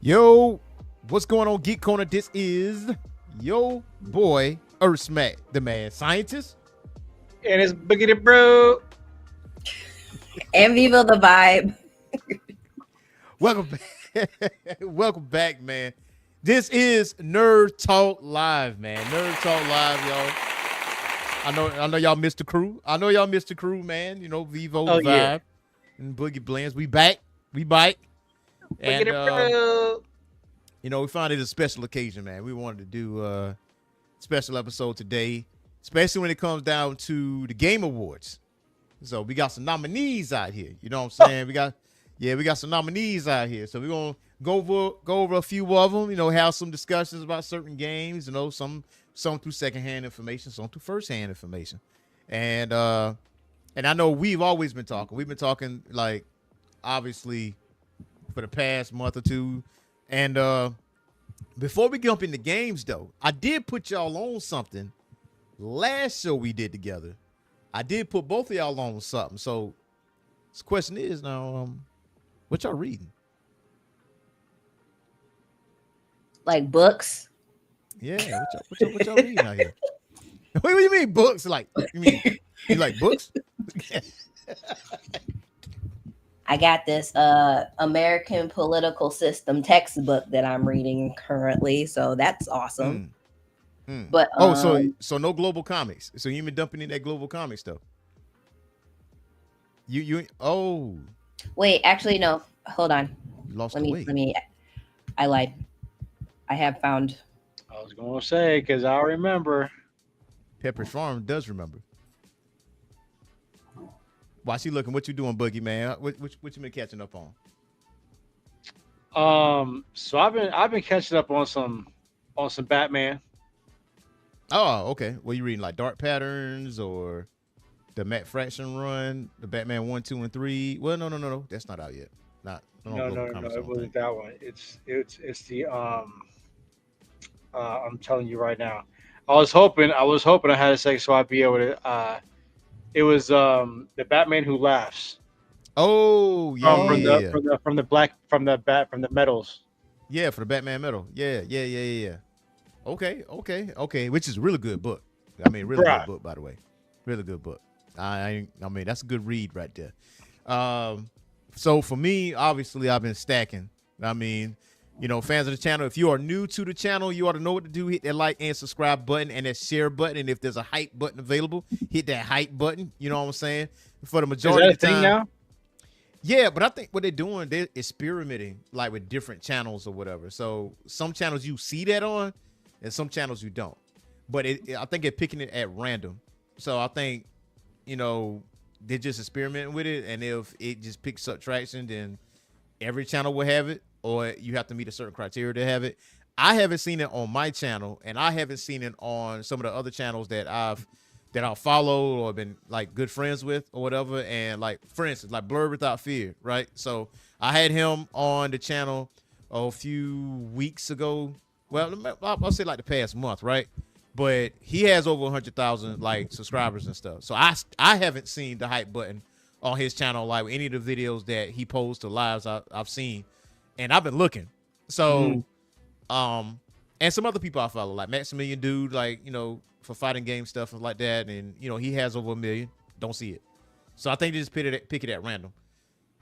Yo, what's going on, Geek Corner? This is yo boy Earth Smack, the mad scientist. And it's Biggity Bro. And Viva the Vibe. Welcome back. Welcome back, man. This is Nerd Talk Live, man. Nerd Talk Live, y'all. I know y'all missed the crew. Man. You know, Vivo the Vibe, yeah. and Boogie Blends. We back. We bite. And Biggity Bro. you know, we found it a special occasion, man. We wanted to do a special episode today, especially when it comes down to the Game Awards. So we got some nominees out here. You know what I'm saying? We got some nominees out here. So we're gonna go over a few of them. You know, have some discussions about certain games. You know, some through secondhand information, some through firsthand information. And I know we've always been talking. We've been talking, like, obviously for the past month or two. And before we jump into games, though, I did put y'all on something last show we did together. I did put both of y'all on something. So the question is now, what y'all reading? Like books? Yeah, what y'all reading out here? What do you mean books? Like, you like books? I got this American political system textbook that I'm reading currently, so that's awesome. But so no global comics. So you been dumping in that global comic stuff. You wait, actually no. Hold on. You lost Let the weight. me I lied. I have found. I was going to say, because I remember. Pepper Farm does remember. Why she looking? What you doing, Boogie, man? What you been catching up on? So I've been catching up on some Batman. Oh, okay. What you reading, like Dark Patterns or the Matt Fraction run, the Batman 1, 2, and 3? Well, no. That's not out yet. No. It wasn't that one. It's the I'm telling you right now. I was hoping I had a second so I'd be able to. It was the Batman Who Laughs. Oh yeah, from the medals. Yeah, for the Batman medal. Yeah. Okay. Which is a really good book. I mean, really good book, by the way. Really good book. I mean, that's a good read right there. So for me, obviously, I've been stacking. I mean, you know, fans of the channel, if you are new to the channel, you ought to know what to do. Hit that like and subscribe button and that share button. And if there's a hype button available, hit that hype button. You know what I'm saying? For the majority of the time. Thing now? Yeah, but I think what they're doing, they're experimenting like with different channels or whatever. So some channels you see that on and some channels you don't. But I think they're picking it at random. So I think, you know, they're just experimenting with it. And if it just picks up traction, then every channel will have it. Or you have to meet a certain criteria to have it. I haven't seen it on my channel, and I haven't seen it on some of the other channels that I've followed or been like good friends with or whatever. And like, for instance, like Blurred Without Fear, right? So I had him on the channel a few weeks ago. Well, I'll say like the past month, right? But he has over 100,000 like subscribers and stuff. So I haven't seen the hype button on his channel, like any of the videos that he posts or lives I've seen. And I've been looking. So, and some other people I follow, like Maximilian Dude, like, you know, for fighting game stuff and like that. And, you know, he has over 1 million. Don't see it. So I think they just pick it at random.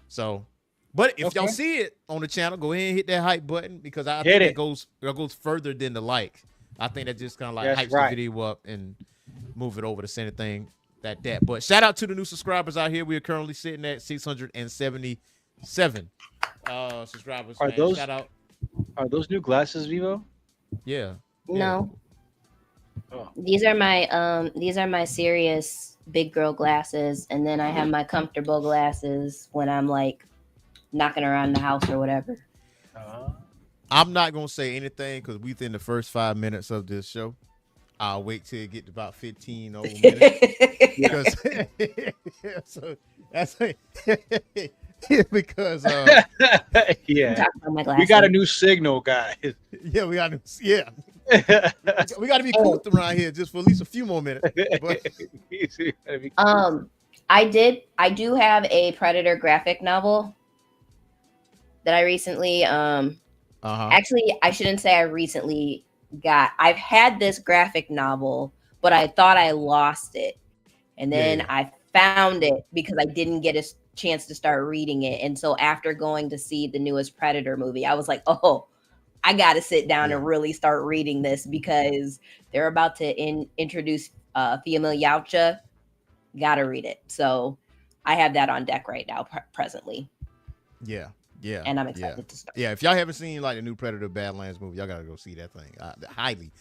So, but if y'all see it on the channel, go ahead and hit that hype button because I think it goes further than the like. I think that just kind of like hypes the video up and move it over to send thing that. But shout out to the new subscribers out here. We are currently sitting at 677 subscribers. Shout out. Are those new glasses, Vivo? Yeah. No. Oh. These are my serious big girl glasses, and then I have my comfortable glasses when I'm like knocking around the house or whatever. I'm not gonna say anything because we within the first 5 minutes of this show. I'll wait till it get to about 15 over minutes. Because so that's because yeah, we got a new signal, guys. Yeah, we got we got to be cool around here just for at least a few more minutes. But, I do have a Predator graphic novel that I recently Actually, I shouldn't say I recently I've had this graphic novel, but I thought I lost it. And then I found it because I didn't get a chance to start reading it. And so after going to see the newest Predator movie, I was like, oh, I got to sit down and really start reading this because they're about to introduce Female Yaucha. Got to read it. So I have that on deck right now, presently. Yeah. And I'm excited to start. Yeah, if y'all haven't seen like the new Predator Badlands movie, y'all gotta go see that thing. Highly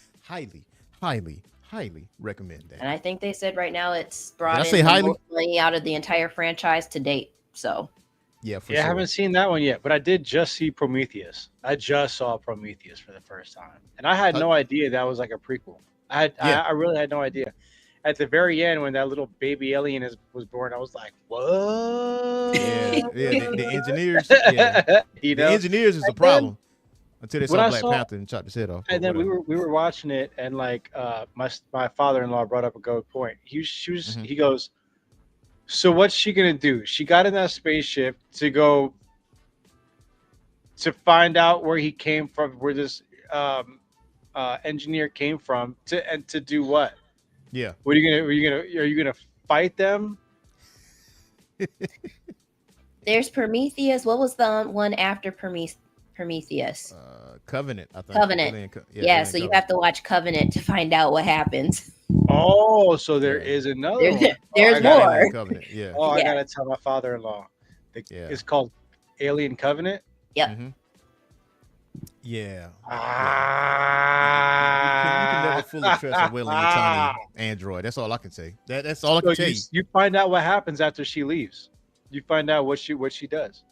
recommend that. And I think they said right now it's brought in the most money out of the entire franchise to date. So yeah, sure. I haven't seen that one yet, but I did just see Prometheus. I just saw Prometheus for the first time, and I had no idea that was like a prequel. I really had no idea. At the very end, when that little baby alien was born, I was like, "What?" Yeah, the engineers. Yeah. The engineers is the problem until they saw Black Panther and chopped his head off. And then we were watching it, and like my father-in-law brought up a good point. He goes, "So what's she gonna do? She got in that spaceship to go to find out where he came from, where this engineer came from, to do what?" Yeah. What are you gonna fight them? There's Prometheus. What was the one after Prometheus? Covenant, I think. Covenant. Yeah, so you have to watch Covenant to find out what happens. Oh, so there is another one. There's more. Covenant. Yeah. Oh, I gotta tell my father-in-law. It's called Alien Covenant. Yep. Mm-hmm. Yeah. You can never fully trust a willing and tiny android. That's all I can say. That's all I can tell you. You find out what happens after she leaves. You find out what she does.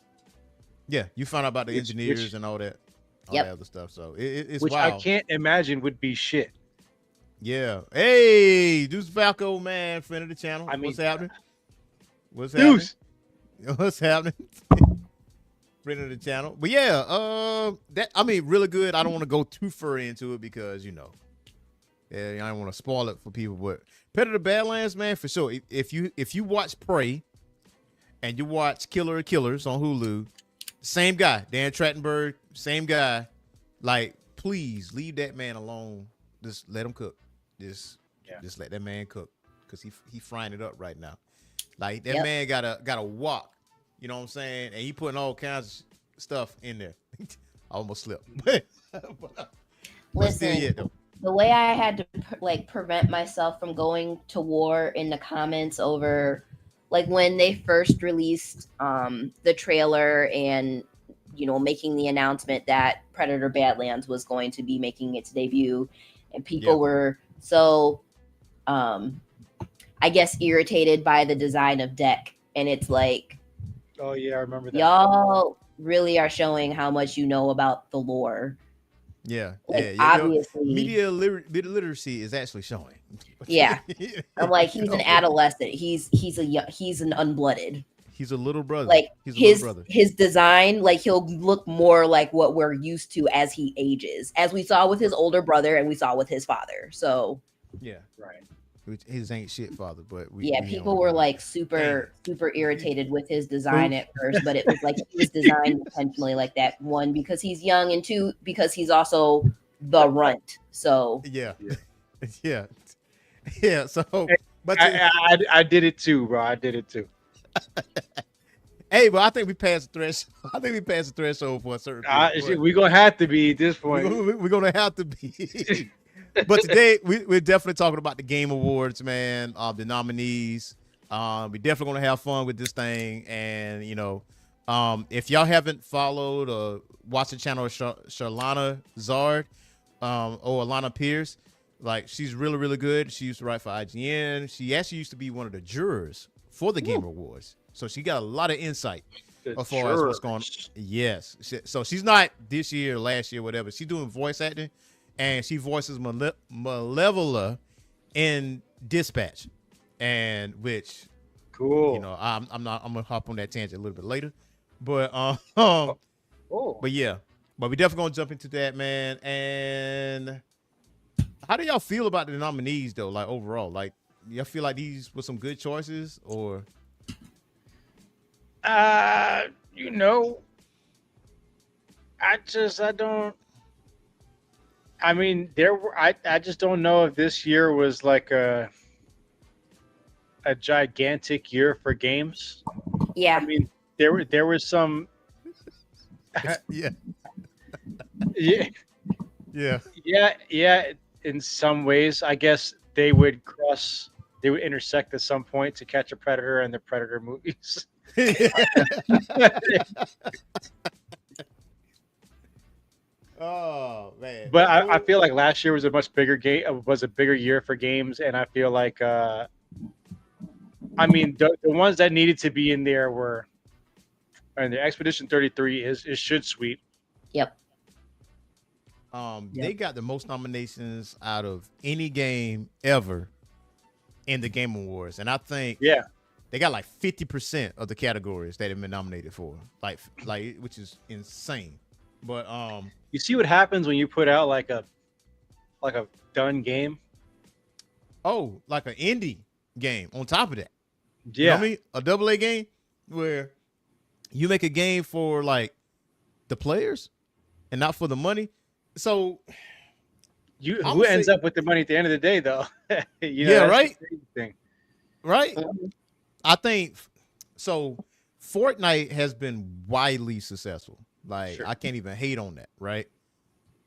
Yeah, you find out about the engineers and all that other stuff. So it's which wild. I can't imagine would be shit. Yeah. Hey, Deuce Falco, man, friend of the channel. What's happening? What's Deuce. happening? What's happening? Friend of the channel. But yeah, really good. I don't want to go too far into it because I don't want to spoil it for people. But Predator Badlands, man, for sure. If you watch Prey and you watch Killer of Killers on Hulu, same guy, Dan Trachtenberg, same guy. Like, please leave that man alone. Just let him cook. Just let that man cook because he frying it up right now. Like that man got a walk. You know what I'm saying? And he putting all kinds of stuff in there. I almost slipped. Listen, the way I had to prevent myself from going to war in the comments over when they first released the trailer and making the announcement that Predator Badlands was going to be making its debut, and people were so I guess irritated by the design of Deck, and it's like, oh yeah, I remember that. Y'all really are showing how much you know about the lore. Yeah, obviously, media literacy is actually showing. Yeah, I'm like, he's an adolescent. He's an unblooded. He's a little brother. His design, he'll look more like what we're used to as he ages, as we saw with his older brother and we saw with his father. So yeah, right. His ain't shit father, but people were super irritated with his design at first, but it was he was designed intentionally like that. One, because he's young, and two, because he's also the runt. So yeah. So, but I did it too, bro. I did it too. Hey, but I think we passed the threshold. I think we passed the threshold for a certain. We're gonna have to be at this point. We're gonna have to be. But today we're definitely talking about the Game Awards, man. The nominees. We're definitely gonna have fun with this thing, and if y'all haven't followed or watched the channel of Charlana Zard or Alana Pierce, she's really, really good. She used to write for IGN. She actually used to be one of the jurors for the Game Awards, so she got a lot of insight as far as what's going on. Yes, so she's not this year, last year, whatever. She's doing voice acting. And she voices Malevola in Dispatch, and which, cool. I'm gonna hop on that tangent a little bit later, but but yeah, but we definitely gonna jump into that, man. And how do y'all feel about the nominees though? Overall, y'all feel like these were some good choices, or? I don't. I mean, I just don't know if this year was like a gigantic year for games. I Yeah. mean, there was some. Yeah, Yeah, yeah. yeah. In some ways, I guess they would intersect at some point to catch a predator and the Predator movies. Oh man. But I Who? feel like last year was a much bigger was a bigger year for games, and I feel like I mean the ones that needed to be in there were and the Expedition 33 is should sweep. Yep. They Yep. got the most nominations out of any game ever in the Game Awards, and I think Yeah, they got like 50% of the categories that have been nominated for, which is insane. But you see what happens when you put out like a done game. oh, like an indie game on top of that. You know what Yeah, I mean? A double A game where you make a game for like the players and not for the money. So you I'm who gonna ends say, up with the money at the end of the day though? yeah, That's the right, crazy thing. right. Mhm. I think so. Fortnite has been widely successful. Like Sure. I can't even hate on that, right?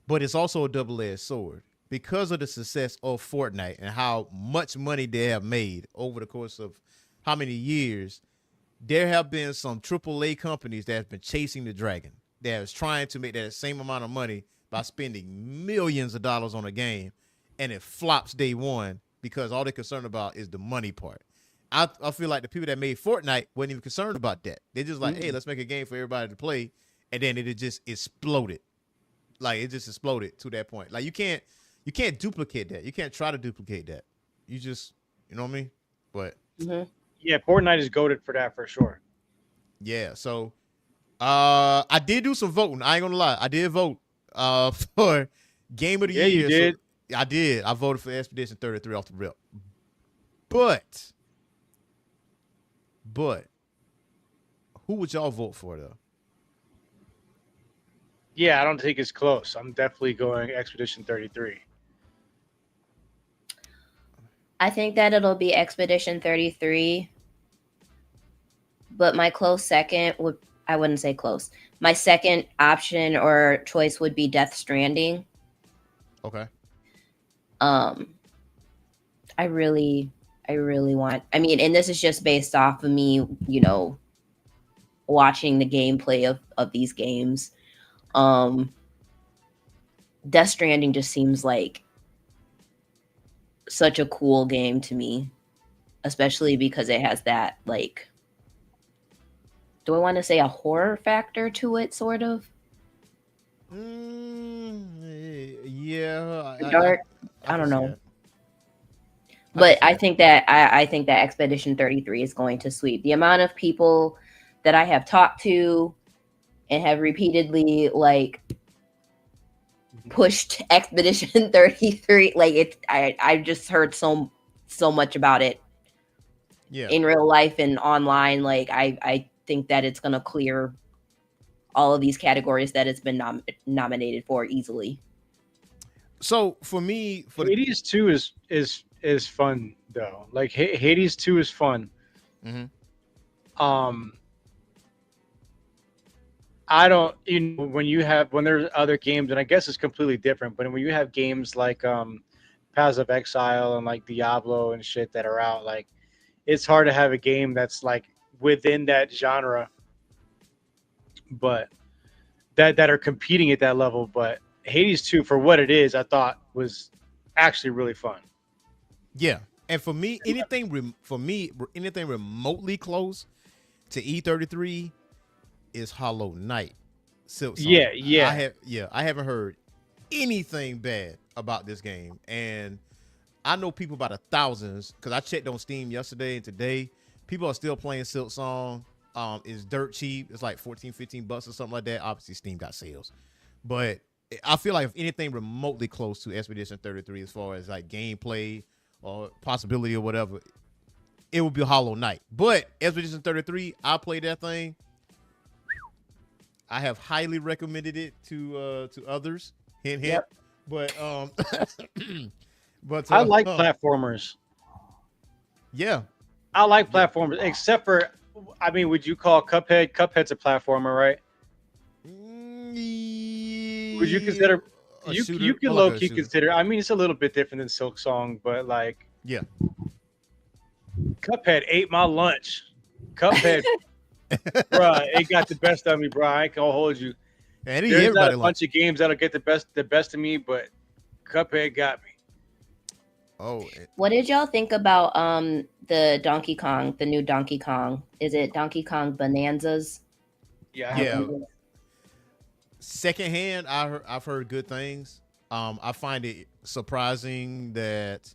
But it's also a double-edged sword because of the success of Fortnite and how much money they have made over the course of how many years. There have been some AAA companies that have been chasing the dragon that is trying to make that same amount of money by spending millions of dollars on a game, and it flops day one because all they're concerned about is the money part. I feel like the people that made Fortnite weren't even concerned about that. They're just like, hey, Mm. let's make a game for everybody to play, and then it just exploded. Like it just exploded to that point. Like you can't duplicate that. You can't try to duplicate that. You just you know what I mean? But Mhm. Yeah, Fortnite is goaded for that for sure. yeah, so I did do some voting. I ain't gonna lie. I did vote for game of the Yeah, you year. So did. I did. I voted for Expedition 33 off the rip. But but who would y'all vote for though? Yeah, I don't think it's close. I'm definitely going Expedition 33. I think that it'll be Expedition 33, but my close second would, I wouldn't say close. My second option or choice would be Death Stranding. Okay. Um I really I really want, I mean, and this is just based off of me, watching the gameplay of these games. Um Death Stranding just seems like such a cool game to me, especially because it has that, like, do I want to say a horror factor to it, sort of? Yeah, Dark. I I can don't see know. that. I can But see that. I think that Expedition 33 is going to sweep. The amount of people that I have talked to and have repeatedly like pushed Expedition 33, like I've just heard so much about it Yeah. in real life and online. Like I think that it's gonna clear all of these categories that it's been nominated for easily. So for me, for the Hades 2 is fun though. Like Hades 2 is fun. Mhm. Um I don't when you have when there's other games and I guess it's completely different, but when you have games like Paths of Exile and like Diablo and shit that are out, like it's hard to have a game that's like within that genre but that are competing at that level, but Hades 2 for what it is, I thought was actually really fun. Yeah, and for me, anything remotely close to E33 is Hollow Knight, Silk Yeah, Song. yeah. I haven't heard anything bad about this game, and I know people by the thousands because I checked on Steam yesterday and today. People are still playing Silk Song. It's dirt cheap. It's like 14, $15 or something like that. Obviously, Steam got sales, but I feel like if anything remotely close to Expedition 33 as far as like gameplay or possibility or whatever, it would be Hollow Knight. But Expedition 33, I played that thing. I have highly recommended it to others. Hint, hint. Yep. But but I like platformers. Yeah, I like platformers, except for, I mean, would you call Cuphead? Cuphead's a platformer, right? Would you consider a you shooter? you can More low like a key shooter. consider? I mean, it's a little bit different than Silk Song, but like Yeah. Cuphead ate my lunch. Cuphead, bruh, it got the best of me, bruh. I ain't gonna hold you. And There's not everybody a like. bunch of games that'll get the best of me, but Cuphead got me. Oh, What did y'all think about the Donkey Kong, the new Donkey Kong? Is it Donkey Kong Bonanzas? Yeah, yeah. Secondhand, I've heard good things. I find it surprising that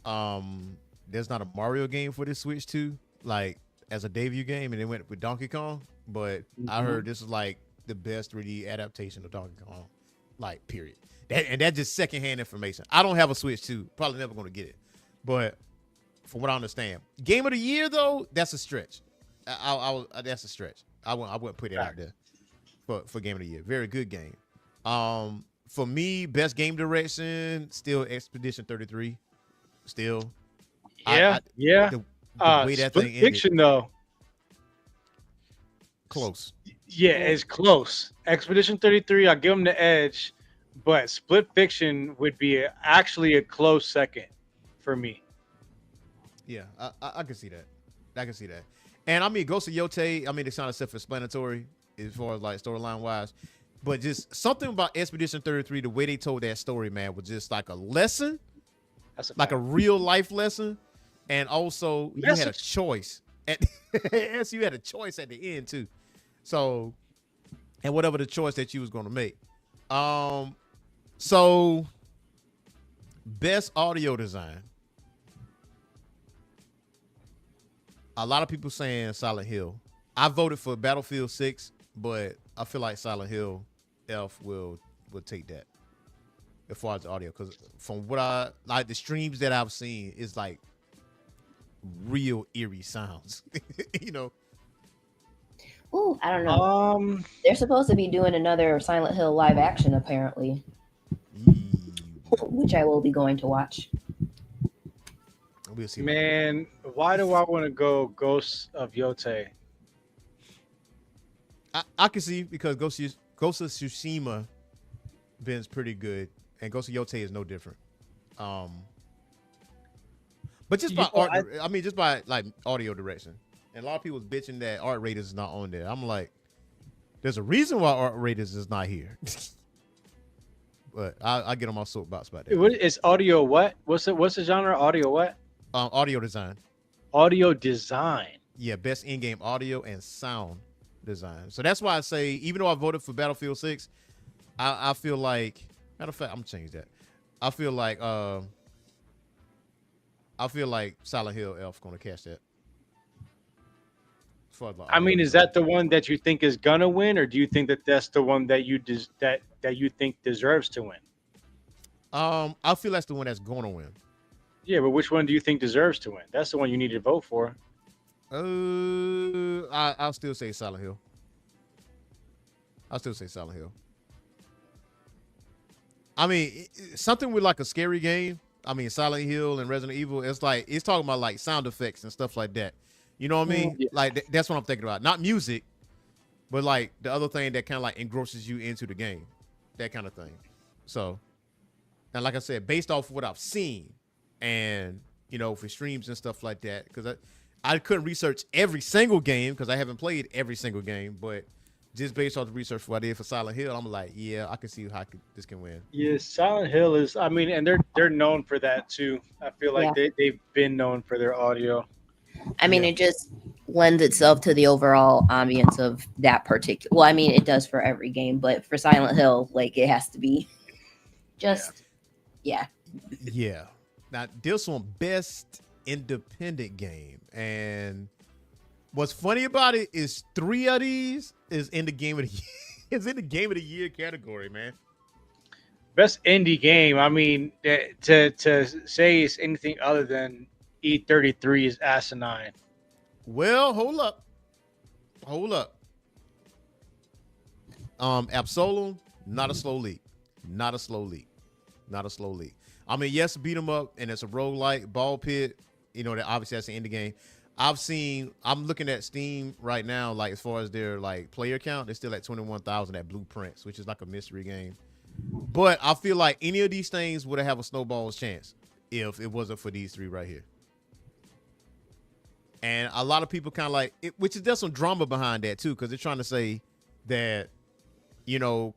there's not a Mario game for this Switch too, like as a debut game, and they went with Donkey Kong. But I heard this is like the best 3D adaptation of Donkey Kong, like period. That's just secondhand information. I don't have a Switch 2. Probably never going to get it. But from what I understand, Game of the Year though, that's a stretch. That's a stretch. I wouldn't put it out there for Game of the Year. Very good game. For me, best game direction still Expedition 33. Still, yeah. The way that Split thing ended, Fiction though, close. yeah, it's close. Expedition 33, I'll give them the edge, but Split Fiction would be actually a close second for me. Yeah, I can see that. I can see that. And I mean, Ghost of Yote, I mean, it's kind of self-explanatory as far as like storyline wise, but just something about Expedition 33, the way they told that story, man, was just like a lesson, like a real life lesson, and also you had a choice yes, you had a choice at the end too. So, and whatever the choice that you was going to make. So best audio design. A lot of people saying Silent Hill. I voted for Battlefield 6, but I feel like Silent Hill Elf will take that as far as the audio, because from what I like, the streams that I've seen is like real eerie sounds. You know. Ooh, I don't know. They're supposed to be doing another Silent Hill live action, apparently, which I will be going to watch. We'll see. Man, why do I want to go Ghosts of Yote? I can see, because Ghost of Tsushima been pretty good, and Ghost of Yote is no different. But just by art, I mean, just by like audio direction. And a lot of people bitching that Art Raiders is not on there. I'm like, there's a reason why Art Raiders is not here. But I get on my soapbox about that. What is audio? What? What's the genre? Audio what? Audio design. Audio design. Yeah, best in-game audio and sound design. So that's why I say, even though I voted for Battlefield 6, I feel like, matter of fact, I'm gonna change that. I feel like Silent Hill Elf gonna catch that. I mean, is that the one that you think is gonna win, or do you think that that's the one that you think deserves to win? I feel that's the one that's gonna win. Yeah, but which one do you think deserves to win? That's the one you need to vote for. I'll still say Silent Hill. I mean, something with like a scary game. I mean, Silent Hill and Resident Evil. It's like it's talking about like sound effects and stuff like that. You know what I mean? Yeah. Like that's what I'm thinking about. Not music, but like the other thing that kind of like engrosses you into the game, that kind of thing. So, and like I said, based off of what I've seen, and you know, for streams and stuff like that, because I couldn't research every single game because I haven't played every single game, but just based off the research what I did for Silent Hill, I'm like, yeah, I can see how this can win. Yeah, Silent Hill is. I mean, and they're known for that too. I feel like they've been known for their audio. I mean, it just lends itself to the overall ambience of that particular. Well, I mean, it does for every game, but for Silent Hill, like it has to be just, yeah. Now, this one, best independent game, and what's funny about it is 3 of these is in the game of the year. It's in the game of the year category, man. Best indie game. I mean, to say it's anything other than E33 is asinine. Well, hold up. Absolum, not a slow leak. Not a slow leak. Not a slow leak. I mean, yes, beat 'em up, and it's a roguelike ball pit. You know, that obviously that's the end of the game. I'm looking at Steam right now, like as far as their like player count, they're still at 21,000 at Blueprints, which is like a mystery game. But I feel like any of these things would have a snowball's chance if it wasn't for these three right here. And a lot of people kind of like it, which is there's some drama behind that too, because they're trying to say that, you know,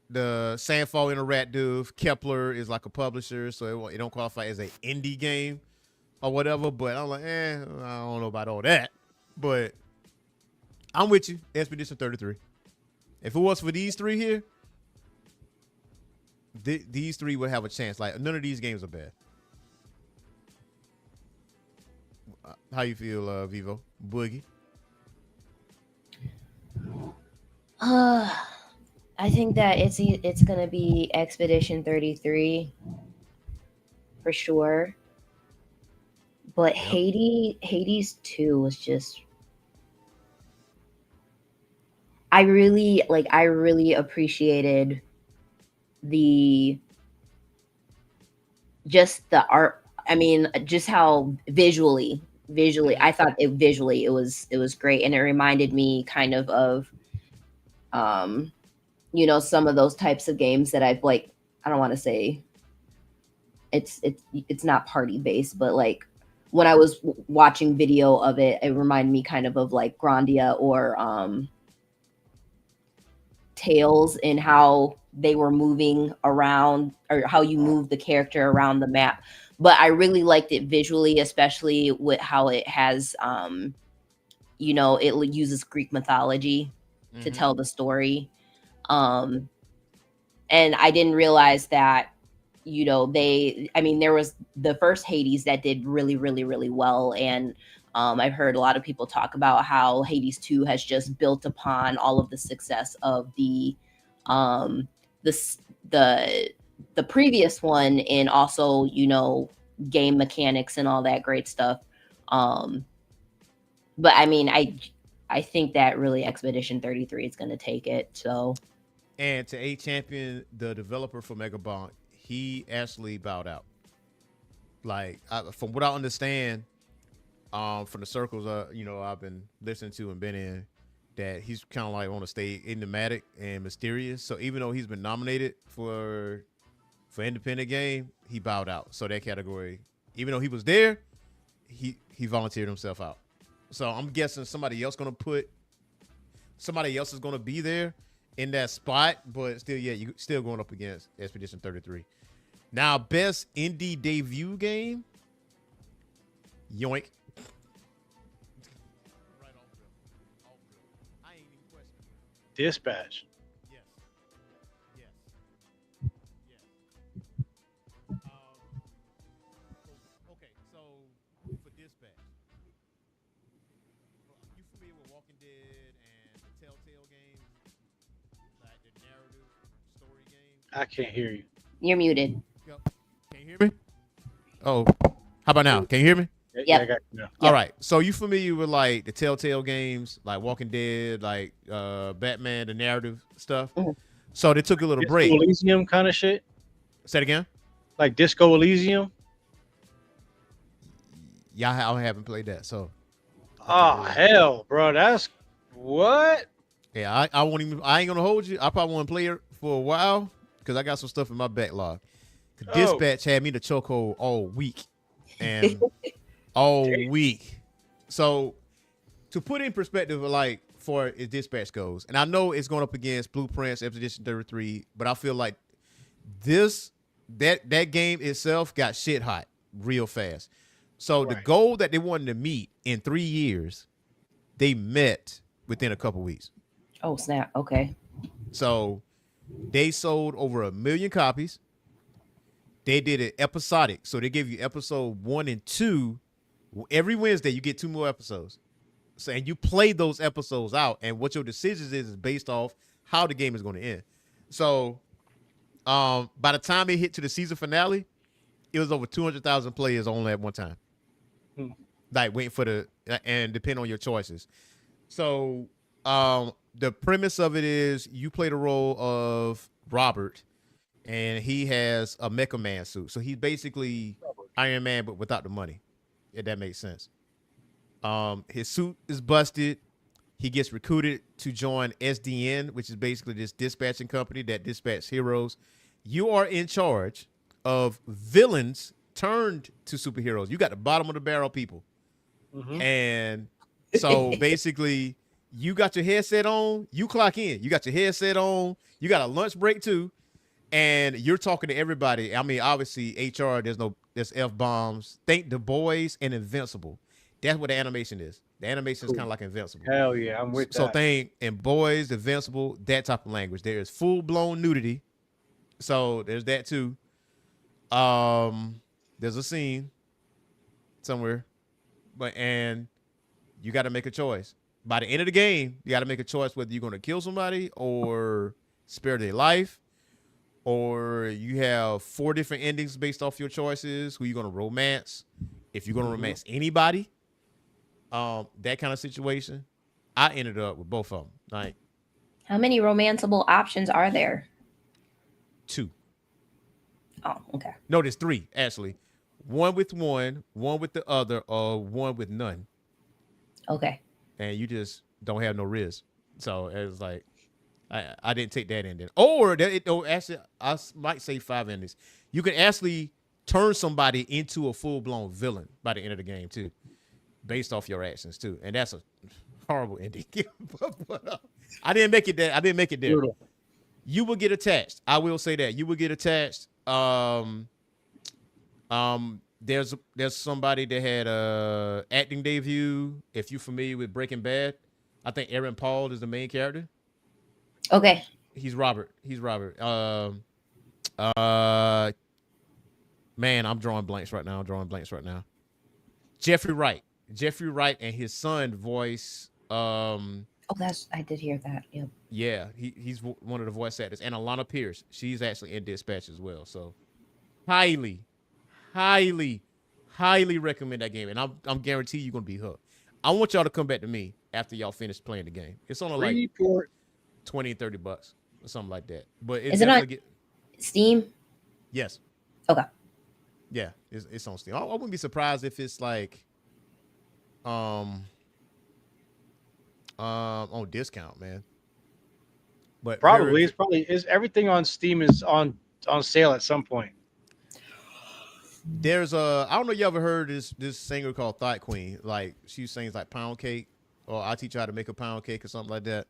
the Sandfall Interactive, Kepler is like a publisher, so it don't qualify as an indie game or whatever. But I'm like, I don't know about all that. But I'm with you, Expedition 33. If it was for these three here, these three would have a chance. Like, none of these games are bad. How you feel, Vivo? Boogie? I think that it's gonna be Expedition 33 for sure. But yep. Hades 2 was just, I really appreciated the art. I mean, just how visually, I thought it was great, and it reminded me kind of you know, some of those types of games that I've like. I don't want to say it's not party based, but like when I was watching video of it, it reminded me kind of like Grandia or Tales, in how they were moving around, or how you move the character around the map. But I really liked it visually, especially with how it has, you know, it uses Greek mythology to tell the story. And I didn't realize that, you know, there was the first Hades that did really, really, really well. And I've heard a lot of people talk about how Hades 2 has just built upon all of the success of the previous one, and also, you know, game mechanics and all that great stuff. But I mean, I think that really Expedition 33 is going to take it. So, and to A Champion, the developer for Megabonk, he actually bowed out. Like, from what I understand, from the circles you know, I've been listening to and been in, that he's kind of like want to stay enigmatic and mysterious. So even though he's been nominated for independent game, he bowed out. So that category, even though he was there, he volunteered himself out. So I'm guessing somebody else is going to be there in that spot, but still, yeah, you still going up against Expedition 33. Now, best indie debut game, yoink. Dispatch. Yes. Okay, so for Dispatch, you familiar with Walking Dead and the Telltale games, like the narrative story games? I can't hear you. You're muted. Yep. Can you hear me? Oh, how about now? Can you hear me? Yeah, I got you now. Yep. All right. So you familiar with like the Telltale games, like Walking Dead, like Batman, the narrative stuff? Mm-hmm. So they took a little break. Elysium kind of shit? Say it again? Like Disco Elysium? Yeah, I haven't played that. So. Oh, hell, bro. That's what? Yeah, I won't even. I ain't gonna hold you. I probably won't play it for a while because I got some stuff in my backlog. Dispatch had me the chokehold all week, and all week. So to put in perspective, like for as Dispatch goes, and I know it's going up against Blueprints, Expedition 33, but I feel like that game itself got shit hot real fast. So the goal that they wanted to meet in 3 years, they met within a couple weeks. Oh, snap. Okay. So they sold over 1 million copies. They did it episodic. So they gave you episode 1 and 2. Every Wednesday, you get 2 more episodes. So, and you play those episodes out. And what your decisions is based off how the game is going to end. So by the time it hit to the season finale, it was over 200,000 players only at one time. Like waiting for and depending on your choices. So The premise of it is you play the role of Robert, and he has a Mecha Man suit. So he's basically Iron Man, but without the money. If that makes sense. His suit is busted. He gets recruited to join SDN, which is basically this dispatching company that dispatches heroes. You are in charge of villains turned to superheroes. You got the bottom of the barrel people. Mm-hmm. And so basically, you got your headset on, you clock in. You got your headset on, you got a lunch break too, and you're talking to everybody. I mean, obviously, HR, there's F-bombs. Think The Boys and Invincible. That's what the animation is. The animation is kind of like Invincible. Hell yeah, I'm with that. So think in Boys, Invincible, that type of language. There is full-blown nudity. So there's that too. There's a scene somewhere, and you got to make a choice. By the end of the game, you got to make a choice whether you're going to kill somebody or spare their life, or you have 4 different endings based off your choices. Who you're going to romance, if you're going to romance anybody, that kind of situation. I ended up with both of them. Like, how many romanceable options are there? 2. Oh, okay. No, there's 3 actually. One with the other, or one with none. Okay. And you just don't have no riz. So it was like, I didn't take that ending. Or actually, I might say 5 endings. You can actually turn somebody into a full-blown villain by the end of the game too, based off your actions too. And that's a horrible ending. but, I didn't make it there. Brutal. You will get attached. I will say that. You will get attached. There's somebody that had a acting debut. If you're familiar with Breaking Bad, I think Aaron Paul is the main character. Okay. He's Robert. Man, I'm drawing blanks right now. Jeffrey Wright and his son voice. I did hear that. Yep. Yeah, he's one of the voice actors, and Alana Pierce. She's actually in Dispatch as well. So, highly recommend that game, and I'm guarantee you're gonna be hooked. I want y'all to come back to me after y'all finish playing the game. It's on like $20 and $30 or something like that. But is it on Steam? Yes. Okay. Yeah, it's on Steam. I wouldn't be surprised if it's like on discount, man. But probably it's everything on Steam is on sale at some point. There's I don't know if you ever heard this singer called Thought Queen. Like, she sings like Pound Cake, or I teach you how to make a pound cake or something like that.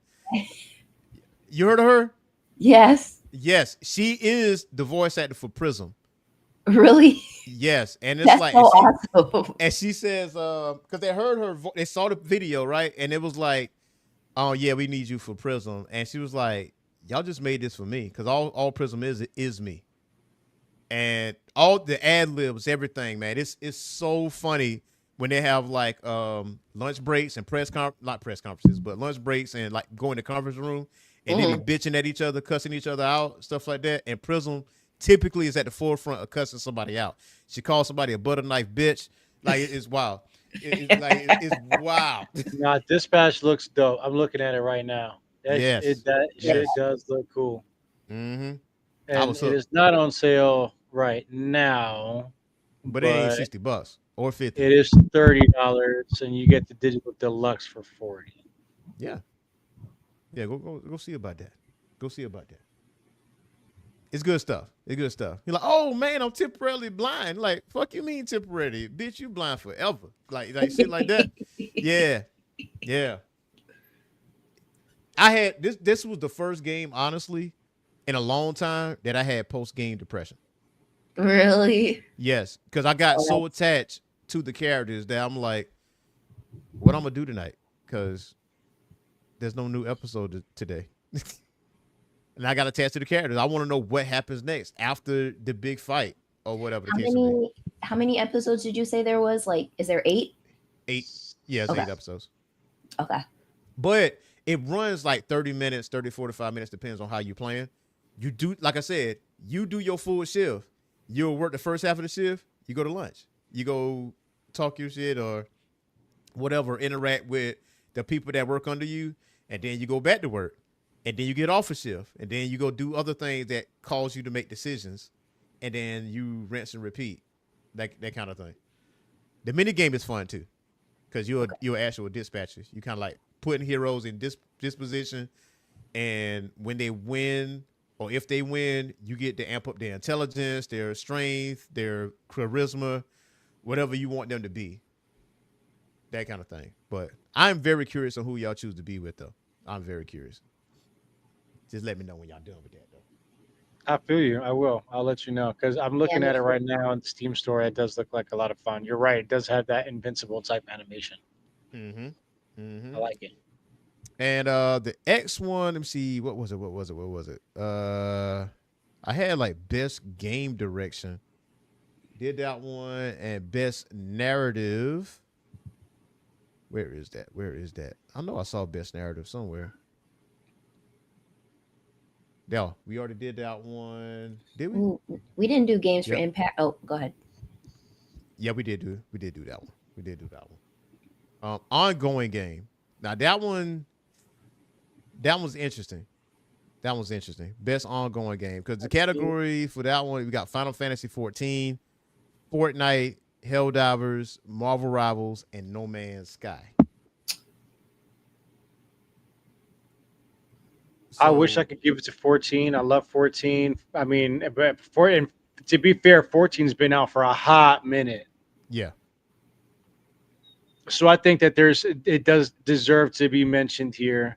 You heard of her? Yes. Yes, she is the voice actor for Prism. Really? Yes, and it's that's like, so awesome. And she says, because they heard her, they saw the video, right? And it was like, oh yeah, we need you for Prism. And she was like, y'all just made this for me, because all Prism is me. And all the ad libs, everything, man. It's so funny when they have like lunch breaks and not press conferences, but lunch breaks, and like go in the conference room and they be bitching at each other, cussing each other out, stuff like that. And Prism typically is at the forefront of cussing somebody out. She calls somebody a butter knife bitch. Like, it's wild. It's wild. Nah, Dispatch looks dope. I'm looking at it right now. Shit does look cool. Mm-hmm. And it is not on sale right now, but it ain't $60 or $50. It is $30, and you get the digital deluxe for $40. Yeah. Go see about that. It's good stuff. You're like, oh man, I'm temporarily blind. Like, fuck you mean temporary? Bitch, you blind forever. Like shit like that. Yeah. I had this was the first game, honestly, in a long time that I had post-game depression. Really? Yes, because I got so attached to the characters that I'm like, what I'm gonna do tonight? Because there's no new episode today. And I got attached to the characters. I want to know what happens next after the big fight or whatever the case may be. How many episodes did you say there was? Like, is there 8? 8. Yeah, it's 8 episodes. Okay. But it runs like 30 minutes, 45 minutes, depends on how you're playing. You do, like I said, you do your full shift. You'll work the first half of the shift. You go to lunch. You go talk your shit or whatever, interact with the people that work under you. and then you go back to work, and then you get off a shift, and then you go do other things that cause you to make decisions, and then you rinse and repeat, that kind of thing. The mini game is fun too, because you're actual dispatchers. You kind of like putting heroes in disposition, and when they win or if they win, you get to amp up their intelligence, their strength, their charisma, whatever you want them to be. That kind of thing. But I'm very curious on who y'all choose to be with, though. I'm very curious. Just let me know when y'all done with that, though. I feel you. I will. I'll let you know because I'm looking at it right now on the Steam store. It does look like a lot of fun. You're right. It does have that invincible type animation. Mm-hmm. Mm-hmm. I like it. And the X one, let me see. What was it? I had like best game direction. Did that one, and best narrative. Where is that? I know I saw best narrative somewhere. Yeah, we already did that one. Did we? We didn't do games for impact. Oh, go ahead. Yeah, we did do that one. Ongoing game. Now that one's interesting. Best ongoing game, because the category for that one, we got Final Fantasy 14, Fortnite, Helldivers, Marvel Rivals, and No Man's Sky. So, I wish I could give it to 14. I love 14. I mean, but to be fair, 14's been out for a hot minute. Yeah. So I think that it does deserve to be mentioned here.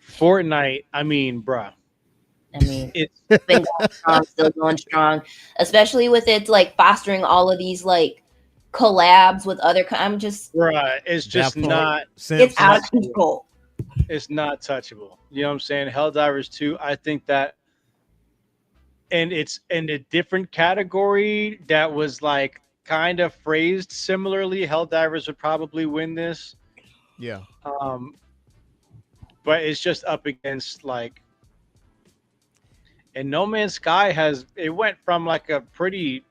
Fortnite, I mean, bruh. I mean, it's been going strong, still going strong, especially with it like fostering all of these like collabs with other. I'm just right. It's just not. It's out of control. It's not touchable. You know what I'm saying? Helldivers 2. I think that, and it's in a different category that was like kind of phrased similarly. Helldivers would probably win this. Yeah. But it's just up against like. And No Man's Sky went from like a pretty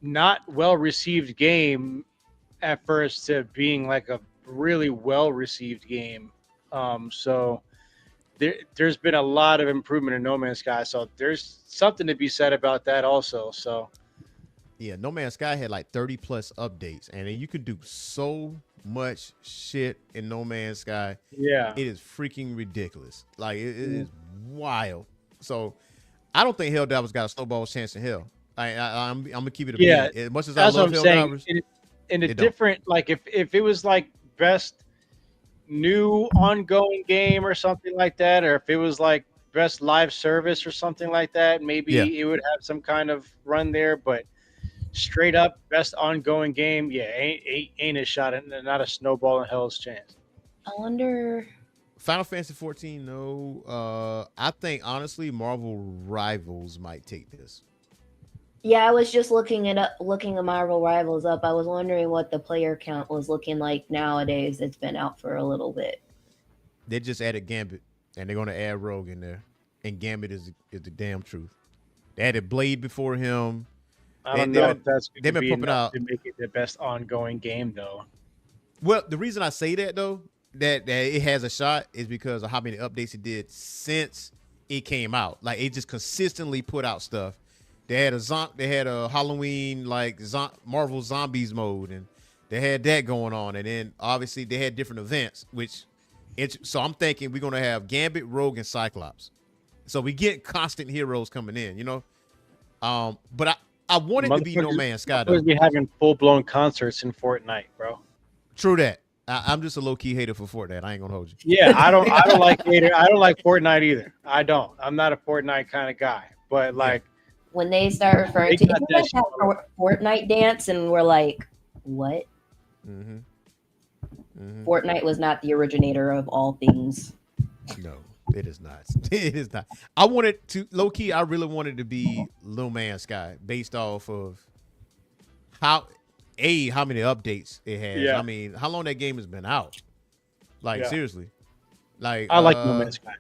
not well-received game at first to being like a really well-received game. So there's been a lot of improvement in No Man's Sky. So there's something to be said about that also. So yeah, No Man's Sky had like 30 plus updates, and you could do so much shit in No Man's Sky. Yeah, it is freaking ridiculous. Like it is wild. So I don't think Helldivers got a snowball's chance in hell. I'm gonna keep it a yeah. as much as I love Helldivers. In a different, like if it was like best new ongoing game or something like that, or if it was like best live service or something like that, maybe it would have some kind of run there. But straight up best ongoing game, ain't a shot, not a snowball in hell's chance. I wonder. Final Fantasy 14, no. I think honestly, Marvel Rivals might take this. Yeah, I was just looking the Marvel Rivals up. I was wondering what the player count was looking like nowadays. It's been out for a little bit. They just added Gambit, and they're gonna add Rogue in there, and Gambit is the damn truth. They added Blade before him. I don't know if that's going to be enough to make it the best ongoing game, though. Well, the reason I say that though, that it has a shot, is because of how many updates it did since it came out. Like it just consistently put out stuff. They had a Halloween like Marvel Zombies mode, and they had that going on, and then obviously they had different events. So I'm thinking we're gonna have Gambit, Rogue, and Cyclops. So we get constant heroes coming in, you know. But I want it to be No Man's Sky though. We're having full blown concerts in Fortnite, bro. True that. I'm just a low key hater for Fortnite. I ain't gonna hold you. Yeah, I don't like hater. I don't like Fortnite either. I don't. I'm not a Fortnite kind of guy. But like. When they start referring to Fortnite dance, and we're like, what? Mm-hmm. Mm-hmm. Fortnite was not the originator of all things. No, it is not. It is not. I wanted to, low key, I really wanted to be No Man's Sky based off of how many updates it has. Yeah. I mean, how long that game has been out. Like, seriously. Like I like No Man's Sky.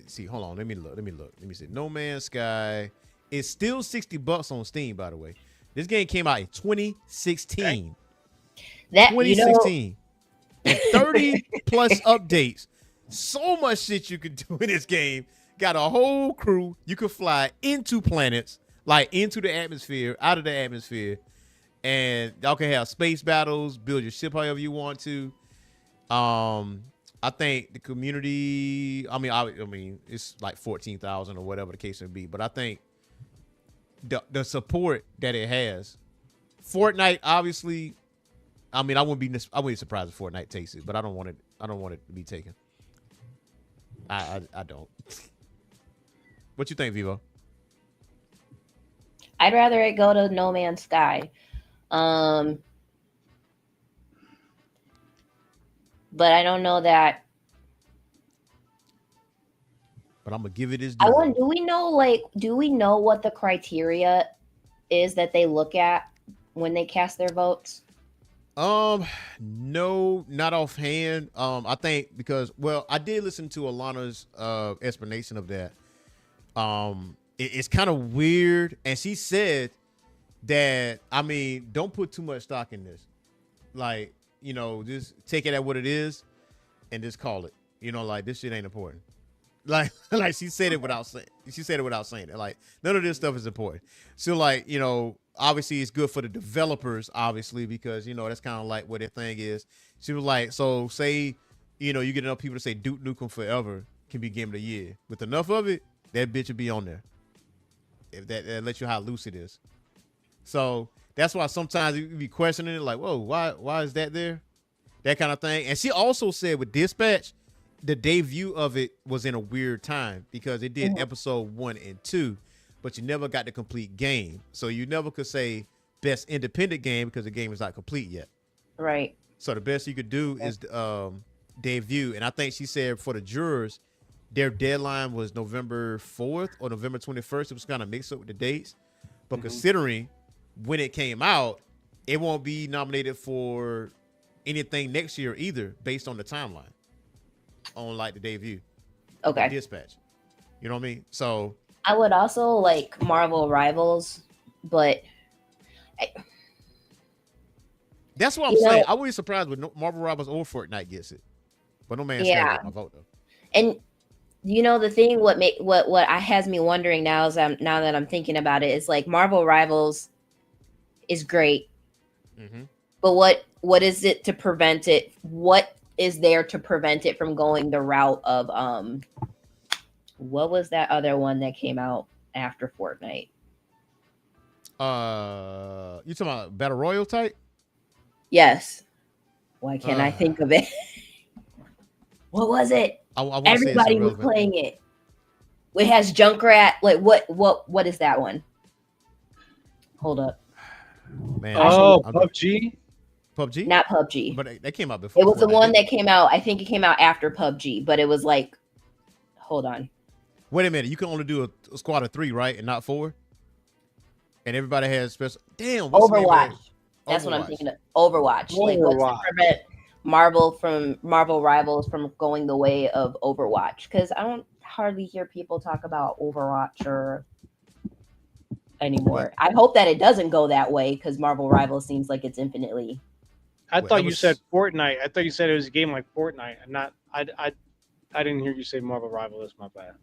See, hold on. Let me look. Let me see. No Man's Sky is still $60 on Steam, by the way. This game came out in 2016. That 2016. and 30 plus updates. So much shit you could do in this game. Got a whole crew. You could fly into planets, like into the atmosphere, out of the atmosphere, and y'all can have space battles, build your ship however you want to. I think the community. I mean, it's like 14,000 or whatever the case may be. But I think the support that it has, Fortnite obviously. I mean, I wouldn't be surprised if Fortnite takes it, but I don't want it. I don't want it to be taken. I don't. What you think, Vivo? I'd rather it go to No Man's Sky. But I don't know that. But I'm gonna give it his. I want. Do we know what the criteria is that they look at when they cast their votes? No, not offhand. I think because I did listen to Alana's explanation of that. It's kind of weird, and she said that don't put too much stock in this. Like, just take it at what it is, and just call it. Like this shit ain't important. Like she said it without saying. She said it without saying it. Like none of this stuff is important. So obviously it's good for the developers, obviously, because that's kind of like what their thing is. She was like, so say, you get enough people to say Duke Nukem Forever can be game of the year. With enough of it, that bitch will be on there. If that lets you how loose it is. So that's why sometimes you be questioning it, like, whoa, why is that there? That kind of thing. And she also said with Dispatch, the debut of it was in a weird time because it did episode 1 and 2. But you never got the complete game. So you never could say best independent game because the game is not complete yet. Right. So the best you could do is debut. And I think she said for the jurors, their deadline was November 4th or November 21st. It was kind of mixed up with the dates. But considering when it came out, it won't be nominated for anything next year either based on the timeline on like the debut. Okay. Dispatch. You know what I mean? So I would also like Marvel Rivals, but that's what I'm saying. I wouldn't be surprised with Marvel Rivals or Fortnite gets it, but no man's got my vote though. And the thing what has me wondering now now that I'm thinking about it is like Marvel Rivals is great, but what is it to prevent it? What is there to prevent it from going the route of what was that other one that came out after Fortnite? You talking about Battle Royale type? Yes. Why can't I think of it? What was it? Everybody was playing it. It has Junkrat. Like what is that one? Hold up. Man, PUBG? PUBG? Not PUBG. But that came out before. It was the one that came out. I think it came out after PUBG, but it was like, hold on. Wait a minute. You can only do a squad of 3, right? And not 4? And everybody has special. Damn. Overwatch. That's what I'm thinking of. Overwatch. Like, what's to prevent Marvel Rivals from going the way of Overwatch? Because I don't hardly hear people talk about Overwatch or anymore. I hope that it doesn't go that way because Marvel Rivals seems like it's infinitely. I thought you said Fortnite. I thought you said it was a game like Fortnite. I didn't hear you say Marvel Rivals. That's my bad.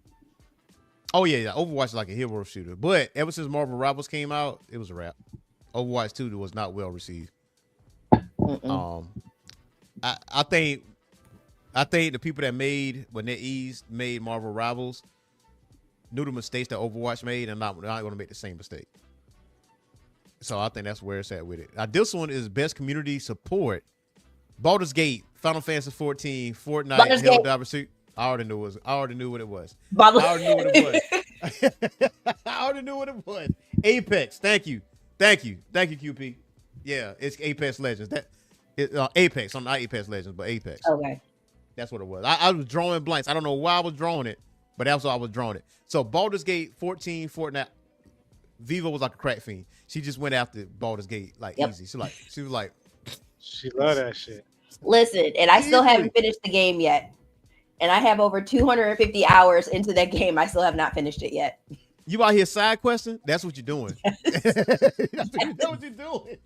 Oh yeah. Overwatch is like a hero shooter, but ever since Marvel Rivals came out, it was a wrap. Overwatch 2 was not well received. I think the people that made NetEase made Marvel Rivals knew the mistakes that Overwatch made and not going to make the same mistake. So I think that's where it's at with it. Now this one is best community support. Baldur's Gate, Final Fantasy 14, Fortnite, Helldivers 2. I already knew what it was. I already knew what it was. Apex. Thank you, QP. Yeah, it's Apex Legends. Apex. I'm not Apex Legends, but Apex. Okay. That's what it was. I was drawing blanks. I don't know why I was drawing it, but that's why I was drawing it. So Baldur's Gate 14, Fortnite. Vivo was like a crack fiend. She just went after Baldur's Gate easy. She was like, she loved that shit. Listen, and I still haven't finished the game yet. And I have over 250 hours into that game. I still have not finished it yet. You out here side questing? That's what you're doing. That's what you're doing.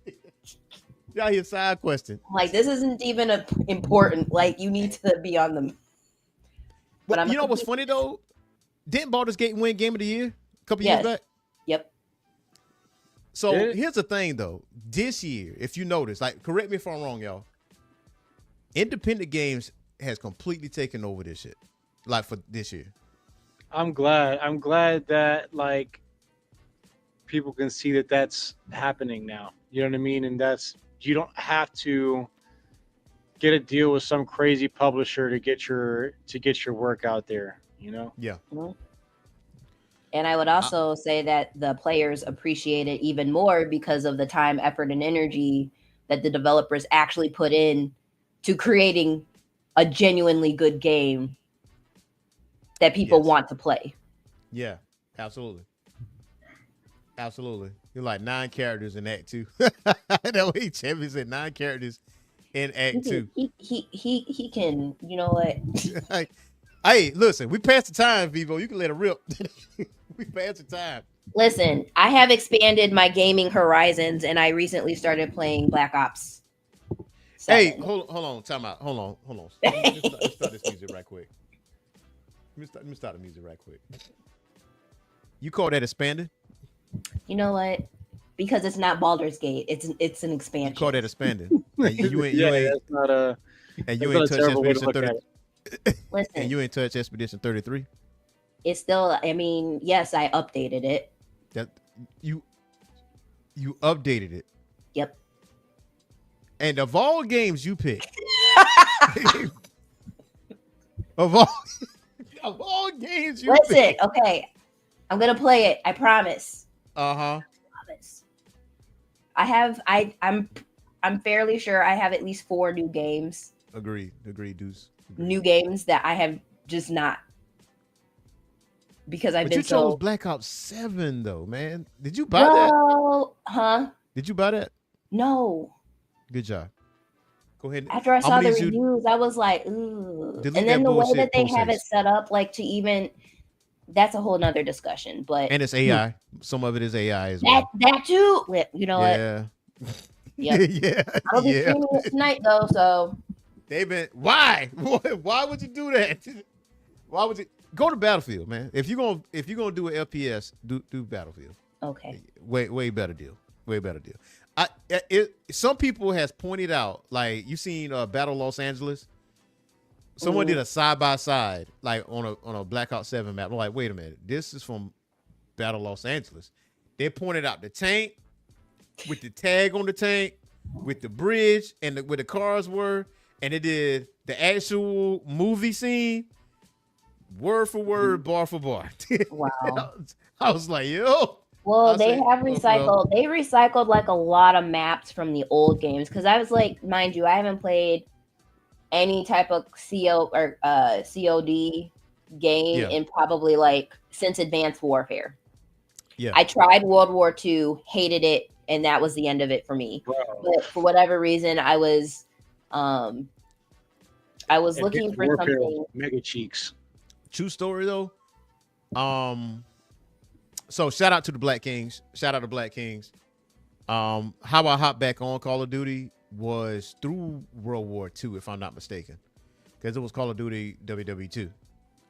Y'all here side question. Like, this isn't even important. Like, you need to be on them. But you know what's funny though? Didn't Baldur's Gate win Game of the Year a couple years back? Yep. So here's the thing though. This year, if you notice, like, correct me if I'm wrong, y'all. Independent games has completely taken over this shit. Like, for this year. I'm glad that, like, people can see that that's happening now. You know what I mean? And you don't have to get a deal with some crazy publisher to get your work out there, you know? Yeah. Mm-hmm. And I would also say that the players appreciate it even more because of the time, effort, and energy that the developers actually put in to creating a genuinely good game that people want to play. Yeah, absolutely. Absolutely. You're like 9 characters in Act 2. That way Champion said 9 characters in Act 2. He can, you know what? Hey, listen, we passed the time, Vivo. You can let it rip. We passed the time. Listen, I have expanded my gaming horizons, and I recently started playing Black Ops 7. Hey, hold on, time out. Hold on. Let's start this music right quick. Let me start the music right quick. You call that expanded? You know what? Because it's not Baldur's Gate. It's an expansion. You call that expanded? And you ain't that's not a. And you ain't touched Expedition 30. Listen, and you ain't touched Expedition 33. It's still. I mean, yes, I updated it. That you updated it. Yep. And of all games you pick, of all games you pick. Listen, okay, I'm gonna play it. I promise. Promise. I'm fairly sure I have at least 4 new games. Agreed, Deuce. New games that I have just not. Because I've been you chose Black Ops 7 though, man. Did you buy that? Huh? Did you buy that? No. Good job. Go ahead. After I saw the reviews, I was like, ooh. And then the way that they have it set up, like, to even, that's a whole nother discussion. But and it's AI. Some of it is AI as well. That too. You know what? Yeah. Yeah. I'll be streaming it tonight though, so. Why? Why would you do that? Why would you go to Battlefield, man? If you're gonna do an FPS, do Battlefield. Okay. Way better deal. Way better deal. Some people has pointed out, like, you seen Battle Los Angeles. Someone did a side by side, like on a Black Ops 7 map. I'm like, wait a minute, this is from Battle Los Angeles. They pointed out the tank with the tag on the tank, with the bridge and where the cars were, and it did the actual movie scene, word for word, bar for bar. Wow. I was like, yo. Well, they recycled. They recycled like a lot of maps from the old games, because I was like, mind you, I haven't played any type of COD game in probably like since Advanced Warfare. Yeah, I tried World War II, hated it, and that was the end of it for me. Wow. But for whatever reason, I was looking for something. Mega cheeks. True story though. So shout out to the Black Kings. Shout out to Black Kings. How I hopped back on Call of Duty was through World War II, if I'm not mistaken, because it was Call of Duty WW2,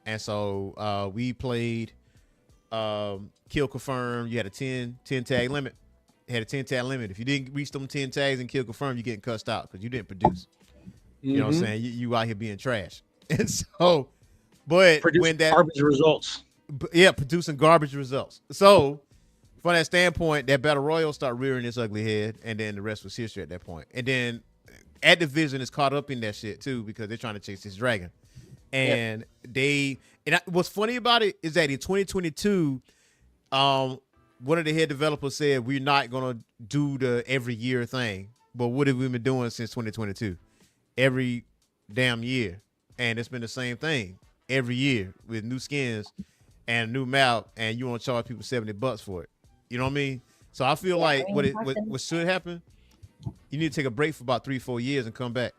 and so we played kill confirm. You had a 10 tag limit. You had a 10 tag limit. If you didn't reach them 10 tags and kill confirm, you're getting cussed out because you didn't produce. You know what I'm saying? You out here being trash. And so, but when that garbage results. Yeah, producing garbage results. So, from that standpoint, that Battle Royale started rearing its ugly head, and then the rest was history at that point. And then Activision is caught up in that shit too, because they're trying to chase this dragon. And what's funny about it is that in 2022, one of the head developers said, we're not going to do the every year thing. But what have we been doing since 2022? Every damn year. And it's been the same thing every year with new skins and a new map, and you want to charge people $70 for it. You know what I mean? So I feel like what should happen, you need to take a break for about 3-4 years and come back.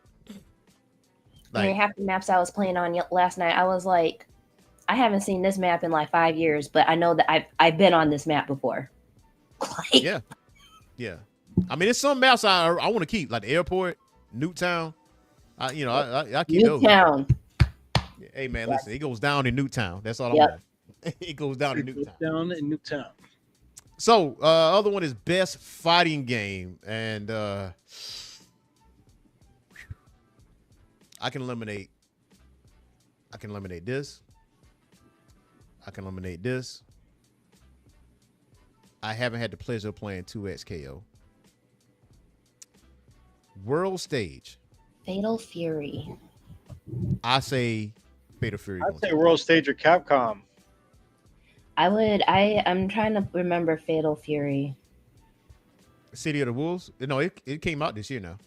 Like, half the maps I was playing on last night, I was like, I haven't seen this map in like 5 years, but I know that I've been on this map before. Yeah. I mean, it's some maps I want to keep, like the airport, Newtown. I keep those. Newtown. Hey man, listen, it goes down in Newtown. That's all I'm Yep. on. It goes down in Newtown. Down in Newtown. So, other one is best fighting game, and I can eliminate this. I can eliminate this. I haven't had the pleasure of playing 2XKO. World Stage. Fatal Fury. I say Fatal Fury. I'd say World Stage or Capcom. I'm trying to remember Fatal Fury. City of the Wolves? No, it came out this year now.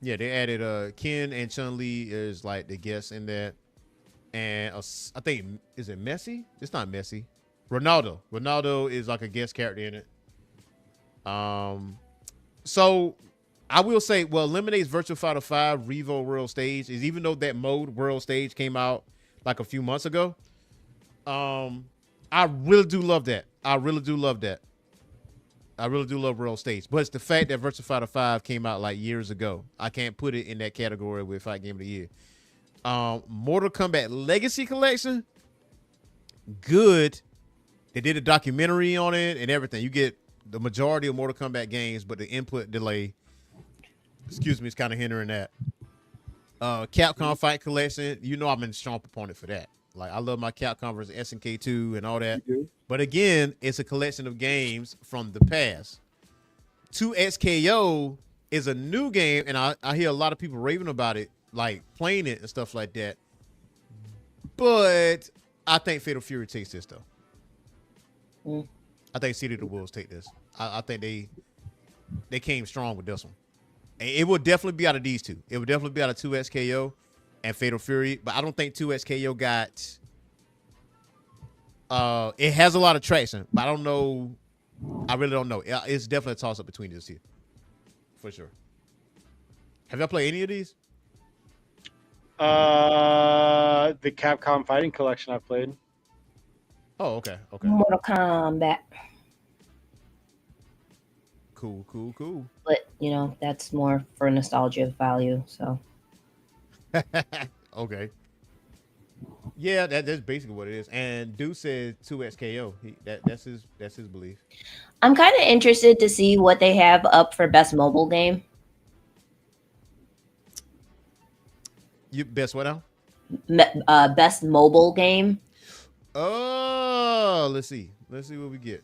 Yeah, they added Ken and Chun-Li is like the guests in that. And I think, is it Messi? It's not Messi. Ronaldo. Ronaldo is like a guest character in it. So I will say, well, eliminates Virtua Fighter 5 Revo World Stage is, even though that mode World Stage came out like a few months ago. I really do love that. I really do love World Stage. But it's the fact that Virtua Fighter 5 came out like years ago. I can't put it in that category with Fight Game of the Year. Mortal Kombat Legacy Collection, good. They did a documentary on it and everything. You get the majority of Mortal Kombat games, but the input delay, is kind of hindering that. Capcom Fight Collection, I'm a strong proponent for that. Like, I love my Capcom versus SNK 2 and all that. But again, it's a collection of games from the past. 2XKO is a new game, and I hear a lot of people raving about it, like playing it and stuff like that. But I think Fatal Fury takes this, though. I think City of the Wolves take this. I think they came strong with this one. And it will definitely be out of these two. It will definitely be out of 2XKO and Fatal Fury. But I don't think 2XKO got... it has a lot of traction, but I don't know. I really don't know. It's definitely a toss-up between these two. For sure. Have y'all played any of these? The Capcom Fighting Collection I played. Oh, okay. Mortal Kombat. Cool. But, that's more for nostalgia value, so. Okay. Yeah, that's basically what it is. And Dude said 2XKO. That's his belief. I'm kind of interested to see what they have up for best mobile game. You best what now? Best mobile game. Oh, let's see what we get.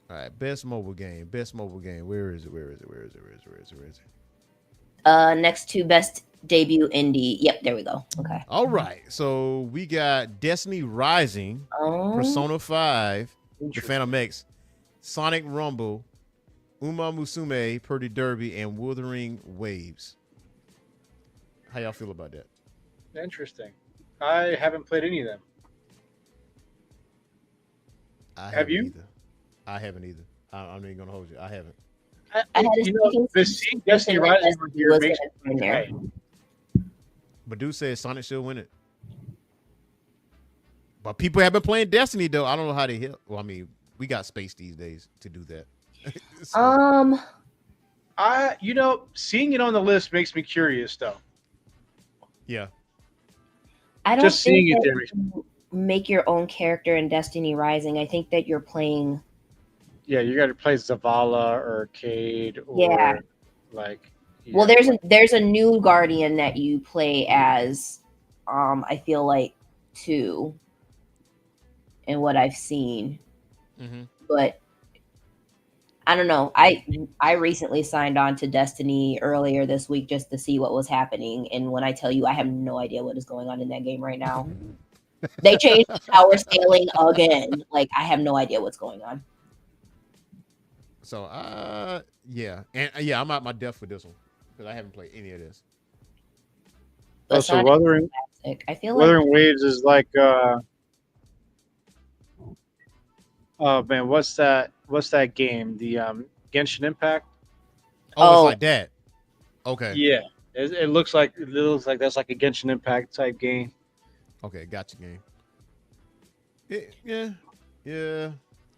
All right, best mobile game. Where is it? Next to best debut indie. Yep, there we go. Okay. All right, so we got Destiny Rising, Persona 5, The Phantom X, Sonic Rumble, Uma Musume, Purdy Derby, and Wuthering Waves. How y'all feel about that? Interesting. I haven't played any of them. Have you? Either. I haven't either. I'm not even gonna hold you. I haven't. The Destiny Rising here makes me there. But dude says Sonic should win it. But people have been playing Destiny though. I don't know how they hit. Well, I mean, we got space these days to do that. Seeing it on the list makes me curious though. Yeah. I don't just think seeing it there. You make your own character in Destiny Rising. I think that you're playing. Yeah, you got to play Zavala or Cade or like. Yeah. Well, there's a new Guardian that you play as. I feel like 2. In what I've seen, but I don't know. I recently signed on to Destiny earlier this week just to see what was happening, and when I tell you, I have no idea what is going on in that game right now. They changed power scaling again. Like, I have no idea what's going on. So, I'm out my depth with this one because I haven't played any of this. But so Wuthering, I feel Wuthering Waves is like, oh man, what's that game? The Genshin Impact. Oh, it's like that. Okay. Yeah, it looks like that's like a Genshin Impact type game. Okay, gotcha game. Yeah.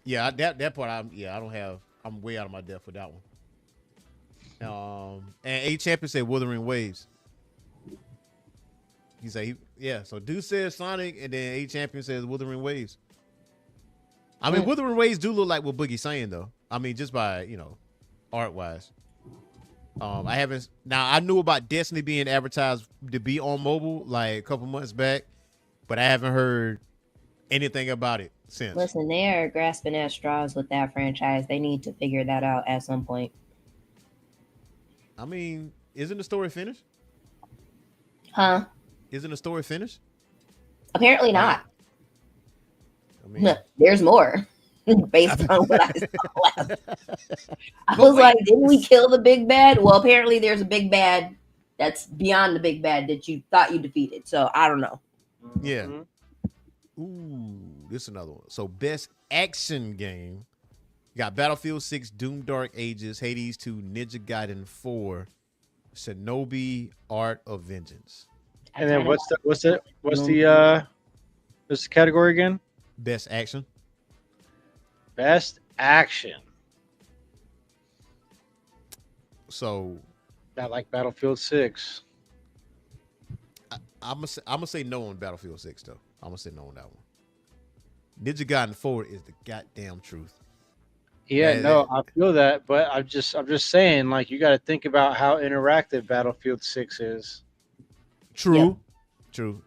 That part, I don't have. I'm way out of my depth with that one. And A Champion said Wuthering Waves. He said, So Deuce says Sonic, and then A Champion says Wuthering Waves. I mean, Wuthering Waves do look like what Boogie's saying, though. I mean, just by art wise. I haven't. Now I knew about Destiny being advertised to be on mobile like a couple months back, but I haven't heard anything about it since. Listen, they are grasping at straws with that franchise. They need to figure that out at some point. I mean, isn't the story finished? Huh? Isn't the story finished? Apparently not. I mean, there's more based on what I saw last. I was like, didn't we kill the big bad? Well, apparently there's a big bad that's beyond the big bad that you thought you defeated. So I don't know. Yeah. Ooh, this is another one. So best action game. You got Battlefield 6, Doom Dark Ages, Hades 2, Ninja Gaiden 4, Shinobi Art of Vengeance. And then what's the category again? Best action. Best action. So I like Battlefield 6. I'm gonna say no on Battlefield 6 though. I'm gonna say no on that one. Ninja Gaiden 4 is the goddamn truth. Yeah, no, I feel that, but I'm just saying, like, you got to think about how interactive Battlefield 6 is. True. And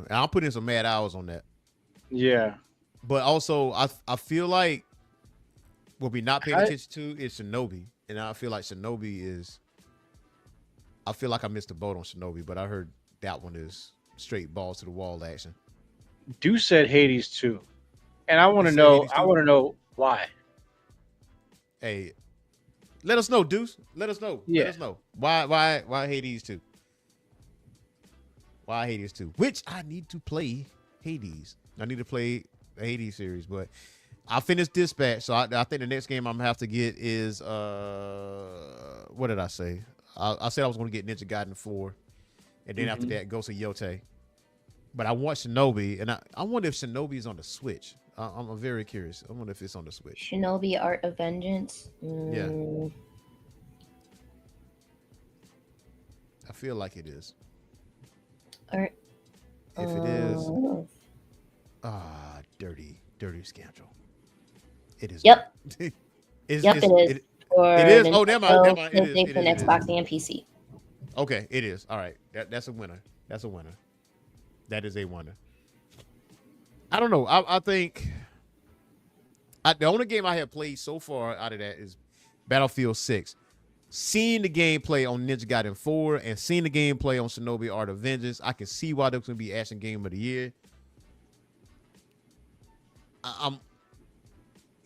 I'll put in some mad hours on that. Yeah. But also, I feel like what we not paying attention to is Shinobi. And I feel like Shinobi is... I feel like I missed the boat on Shinobi, but I heard that one is straight balls to the wall action. Deuce said Hades 2. And I want to know why. Hey, let us know, Deuce. Let us know. Yeah. Let us know. Why Hades 2? Why Hades 2? Which I need to play Hades. I need to play the Hades series, but I finished Dispatch, so I think the next game I'm gonna have to get is what did I say? I said I was gonna get Ninja Gaiden 4, and then after that Ghost of Yote. But I want Shinobi, and I wonder if Shinobi is on the Switch. I'm very curious. I wonder if it's on the Switch. Shinobi Art of Vengeance. Yeah. I feel like it is. Art. If it is, dirty scandal. It is. Yep. It is. It is. Oh, never mind. It is. Xbox and PC. Okay, it is. All right. That's a winner. That's a winner. That is a winner. I don't know. I think the only game I have played so far out of that is Battlefield 6. Seeing the gameplay on Ninja Gaiden 4 and seeing the gameplay on Shinobi Art of Vengeance, I can see why there's going to be Action Game of the Year.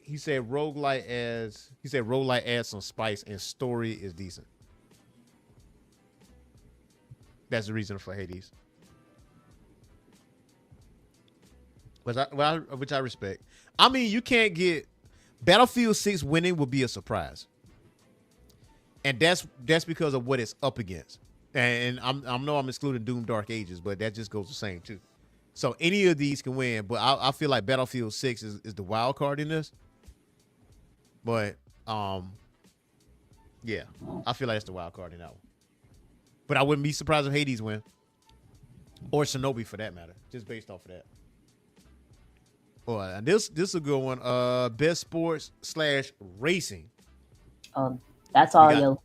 He said roguelite adds some spice and story is decent. That's the reason for Hades. Which I respect. I mean, you can't get Battlefield 6 winning would be a surprise. And that's because of what it's up against. And I know I'm excluding Doom Dark Ages, but that just goes the same too. So any of these can win, but I feel like Battlefield 6 is the wild card in this. But yeah, I feel like it's the wild card in that one. But I wouldn't be surprised if Hades win. Or Shinobi for that matter, just based off of that. Boy, this is a good one. Best sports / racing. That's all yo.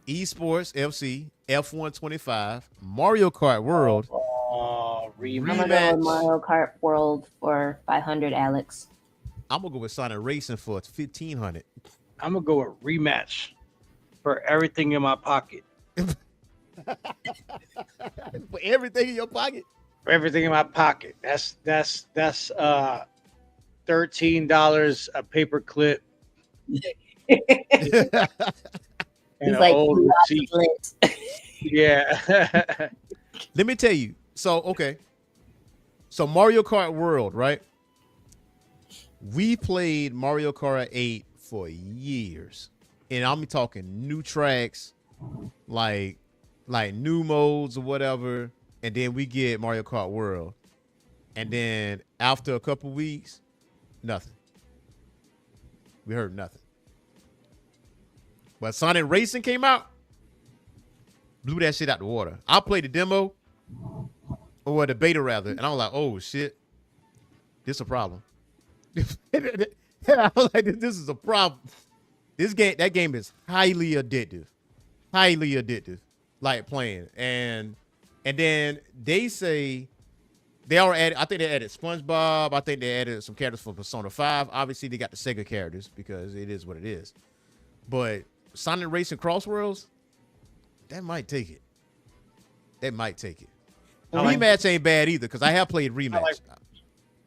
Esports FC, F1 25, Mario Kart World. Rematch. I'm gonna go with Mario Kart World for 500, Alex. I'm gonna go with Sonic Racing for 1,500. I'm gonna go with rematch for everything in my pocket. For everything in your pocket. For everything in my pocket. That's $13 a paper clip. He's like, old yeah. Let me tell you. So Mario Kart World, right? We played Mario Kart 8 for years. And I'm talking new tracks, like new modes or whatever. And then we get Mario Kart World. And then After a couple weeks, nothing. We heard nothing. But Sonic Racing came out, blew that shit out the water. I played the demo, or the beta rather, and I was like, oh shit, this a problem. I was like, this is a problem. That game is highly addictive. Highly addictive. Like playing. And then they say they already added, I think they added SpongeBob. I think they added some characters from Persona 5. Obviously, they got the Sega characters because it is what it is. But Sonic Racing Crossworlds, that might take it. That might take it. Rematch ain't bad either because I have played Rematch.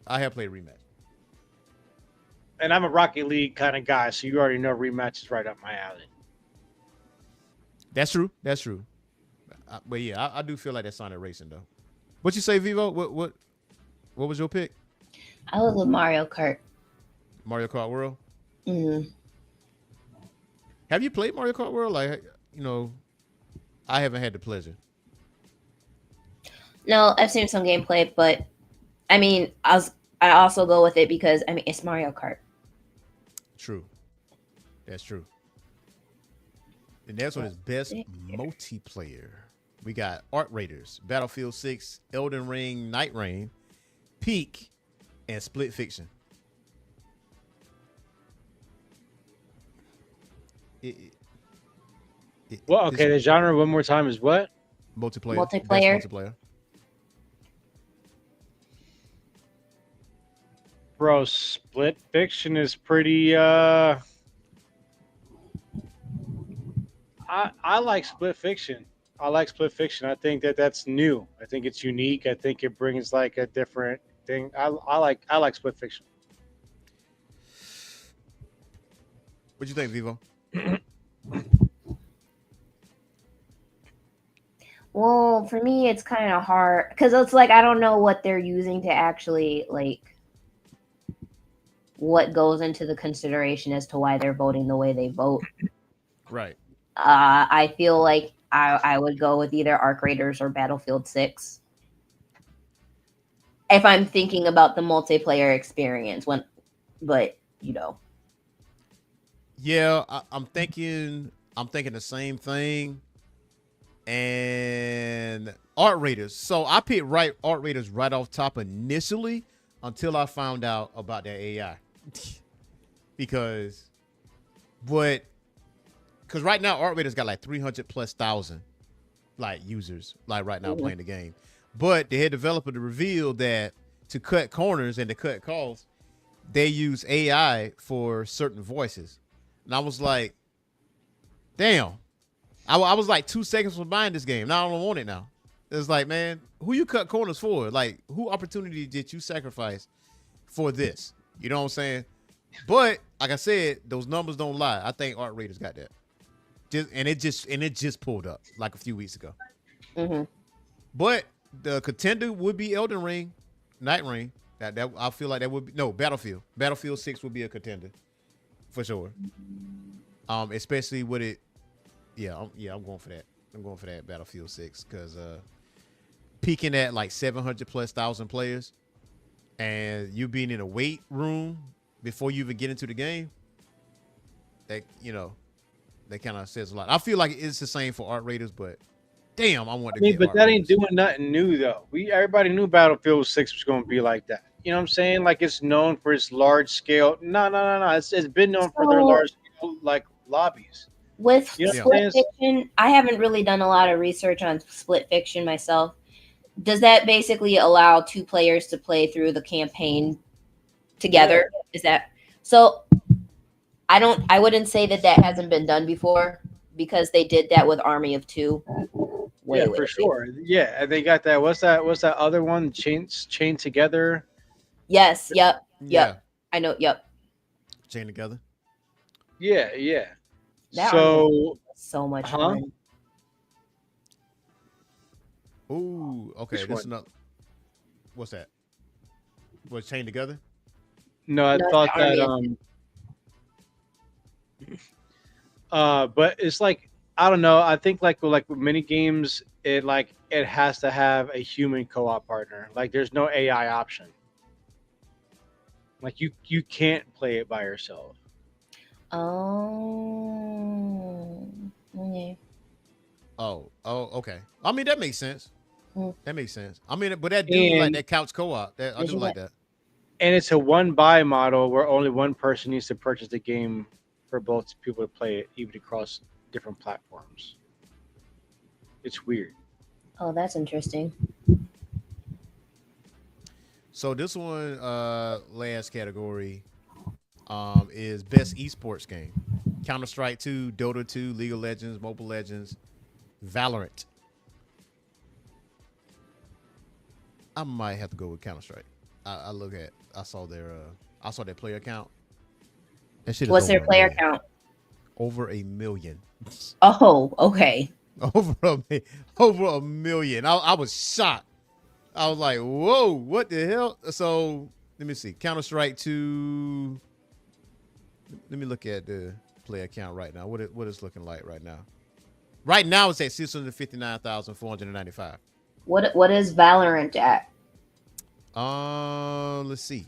I have played Rematch. And I'm a Rocket League kind of guy, so you already know Rematch is right up my alley. That's true. That's true. But yeah, I do feel like that's Sonic Racing though. What you say, Vivo? What was your pick? I was with Mario Kart. Mario Kart World? Mm-hmm. Have you played Mario Kart World? Like, I haven't had the pleasure. No, I've seen some gameplay, but I mean, I also go with it because I mean it's Mario Kart. True. That's true. And that's what is best multiplayer. We got Art Raiders, Battlefield 6, Elden Ring, Night Rain, Peak, and Split Fiction. Well, okay, the genre one more time is what? Multiplayer. Multiplayer. Bro, Split Fiction is pretty I like Split Fiction. I like Split Fiction. I think that's new. I think it's unique. I think it brings like a different thing. I like Split Fiction. What you think, Vivo? Well, for me, it's kind of hard because it's like I don't know what they're using to actually like what goes into the consideration as to why they're voting the way they vote. Right. I feel like I would go with either Arc Raiders or Battlefield 6 if I'm thinking about the multiplayer experience. Yeah, I'm thinking the same thing. And Art Raiders. So I picked Art Raiders right off top initially until I found out about that AI. Because right now Art Raiders got like 300,000+ like users like right now playing the game. But the head developer revealed that to cut corners and to cut costs, they use AI for certain voices. And I was like, damn. I was like 2 seconds from buying this game. Now I don't want it now. It's like, man, who you cut corners for? Like, who opportunity did you sacrifice for this? You know what I'm saying? But like I said, those numbers don't lie. I think Art Raiders got that. It just pulled up like a few weeks ago. Mm-hmm. But the contender would be Elden Ring, Night Rain. That I feel like that would be Battlefield. Battlefield 6 would be a contender for sure. Especially with it. I'm going for that. I'm going for that Battlefield 6 because peaking at like 700,000+ players, and you being in a wait room before you even get into the game, that kind of says a lot. I feel like it's the same for Art Raiders, but damn, I want to. But Art that Raiders. ain't doing nothing new though. Everybody knew Battlefield 6 was going to be like that. You know what I'm saying? Like it's known for its large scale. No. It's been known for their large scale like lobbies. With Split Fiction, I haven't really done a lot of research on Split Fiction myself. Does that basically allow 2 players to play through the campaign together? Yeah. Is that so? I wouldn't say that hasn't been done before because they did that with Army of Two. For sure. Yeah, and they got that. What's that other one? Chained Together. Yes. Yep. Yeah. I know. Yep. Chained Together. Yeah. So much fun. Ooh, okay. This is not. What's that? Was Chained Together? No, I thought that. But it's like I don't know. I think like with mini games, it has to have a human co-op partner. Like there's no AI option. Like you can't play it by yourself. Oh. Okay. Oh, okay. I mean, that makes sense. Mm. That makes sense. I mean, but that do like And that couch co-op. That I Did do you like get? that. and it's a one buy model where only one person needs to purchase the game for both people to play it, even across different platforms. It's weird. Oh, that's interesting. So this one, last category, is best esports game. Counter Strike 2, Dota 2, League of Legends, Mobile Legends, Valorant. I might have to go with Counter Strike. I saw their player count. That shit is What's their over a player million. count? Over a million. Oh, okay. over a million. I was shocked. I was like, whoa, what the hell? So let me see. Counter Strike 2. Let me look at the player count right now. What it's looking like right now. Right now it's at 659,495. What is Valorant at? Let's see.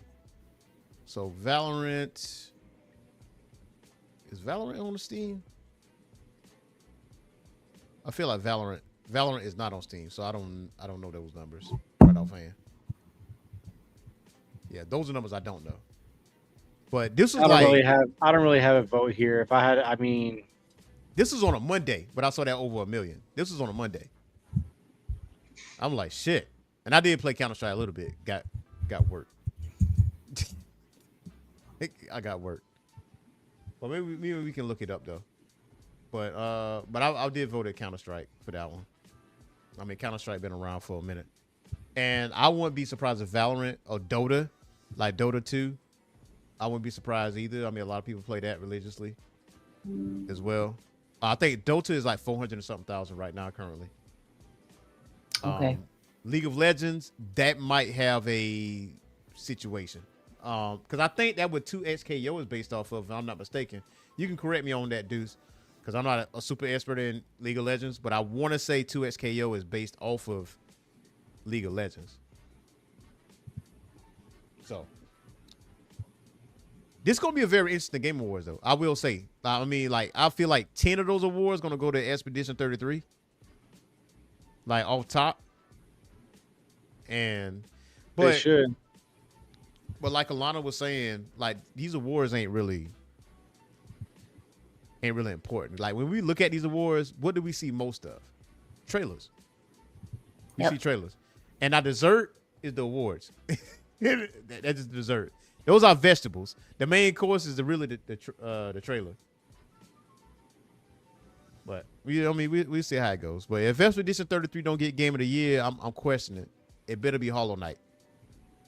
So Valorant, is Valorant on the Steam? I feel like Valorant is not on Steam, so I don't know those numbers right offhand. Yeah, those are numbers I don't know. But this was I like don't really have a vote here. If I had, I mean, this was on a Monday, but I saw that over a million. This was on a Monday. I'm like, shit. And I did play Counter Strike a little bit. Got work. I got work. Well, maybe we can look it up though. But I did vote at Counter Strike for that one. I mean, Counter Strike been around for a minute, and I wouldn't be surprised if Valorant or Dota, like Dota 2, I wouldn't be surprised either. I mean, a lot of people play that religiously as well. I think Dota is like 400 and something thousand right now currently. Okay. League of Legends, that might have a situation. Because I think that what 2XKO is based off of, if I'm not mistaken. You can correct me on that, Deuce, because I'm not a super expert in League of Legends, but I want to say 2XKO is based off of League of Legends. So this is gonna be a very interesting Game Awards, though. I will say. I mean, like, I feel like 10 of those awards gonna go to Expedition 33, like off top. they should. But like Alana was saying, like, these awards ain't really important. Like, when we look at these awards, what do we see most of? Trailers. We see trailers, and our dessert is the awards. That's just dessert. Those are vegetables. The main course is really the trailer. But we see how it goes. But if Expedition 33 don't get Game of the Year, I'm questioning. It better be Hollow Knight.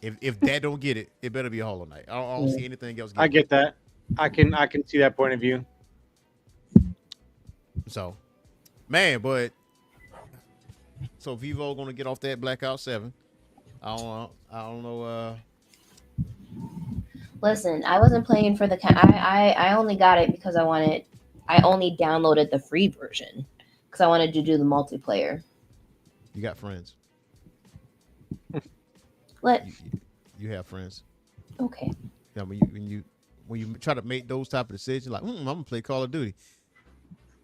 If that don't get it, it better be Hollow Knight. I don't see anything else. I get that. I can see that point of view. So, man, but so Vivo gonna get off that Blackout 7. I don't know. Listen, I wasn't playing for the. I only got it because I only downloaded the free version because I wanted to do the multiplayer. You got friends. What? You have friends. Okay. Yeah, when you try to make those type of decisions, like I'm gonna play Call of Duty.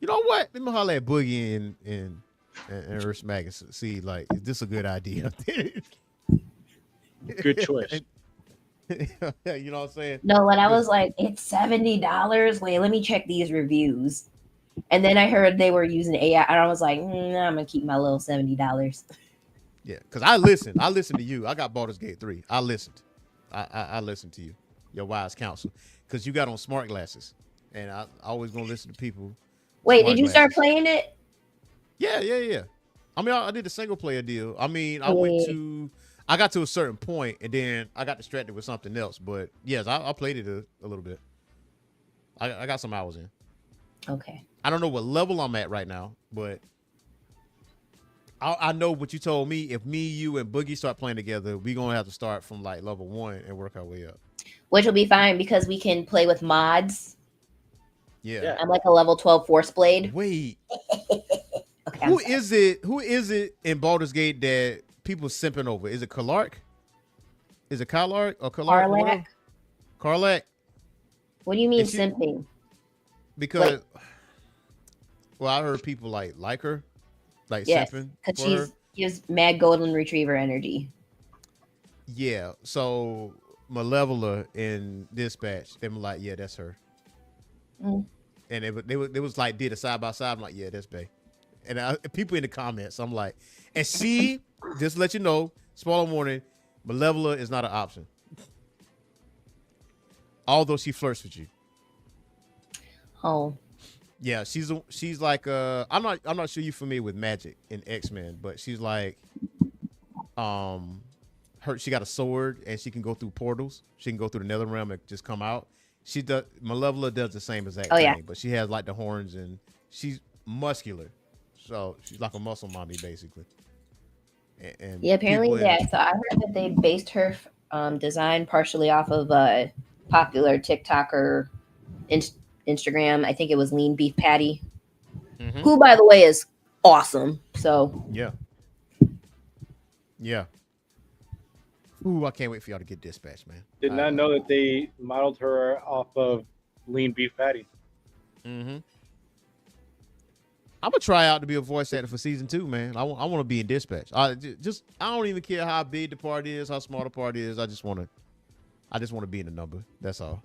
You know what? Let me holler at Boogie and Earth Mag and see, like, is this a good idea? Good choice. You know what I'm saying? No, when I was like, it's $70. Wait, let me check these reviews. And then I heard they were using AI, and I was like, nah, I'm gonna keep my little $70. Yeah, because I listened to you. I got Baldur's Gate 3. I listened. I listened to you, your wise counsel, because you got on smart glasses, and I always gonna listen to people. Wait, did you start playing it? Yeah. I mean, I did a single player deal. I mean, I got to a certain point, and then I got distracted with something else. But yes, I played it a little bit. I got some hours in. Okay. I don't know what level I'm at right now, but I know what you told me. If me, you, and Boogie start playing together, we're going to have to start from like level 1 and work our way up. Which will be fine because we can play with mods. Yeah. I'm like a level 12 Force Blade. Wait. Okay, Who is it in Baldur's Gate that people simping over? Is it Kalark? Is it Kalark or Kalark? Carlac. What do you mean Is she- simping? Because, well, I heard people like her, like Yes, simping because for her. she gives mad golden retriever energy. Yeah. So Malevola in Dispatch, they were like, yeah, that's her. Mm. And they was like did a side by side. I'm like, yeah, that's Bay. And people in the comments, I'm like, and see, just to let you know, spoiler warning, Malevola is not an option. Although she flirts with you. Oh, Yeah, she's like I'm not sure you're familiar with Magic in X-Men, but she's like she got a sword and she can go through portals. She can go through the nether realm and just come out. Malevola does the same exact thing, but she has like the horns and she's muscular. So she's like a muscle mommy basically. And yeah, apparently that. So I heard that they based her design partially off of a popular TikToker Instagram. I think it was Lean Beef Patty, who, by the way, is awesome. So yeah. Ooh, I can't wait for y'all to get Dispatch, man. Did not know that they modeled her off of Lean Beef Patty. Mm-hmm. I'm gonna try out to be a voice actor for season 2, man. I want to be in Dispatch. I don't even care how big the part is, how small the part is. I just want to be in the number. That's all.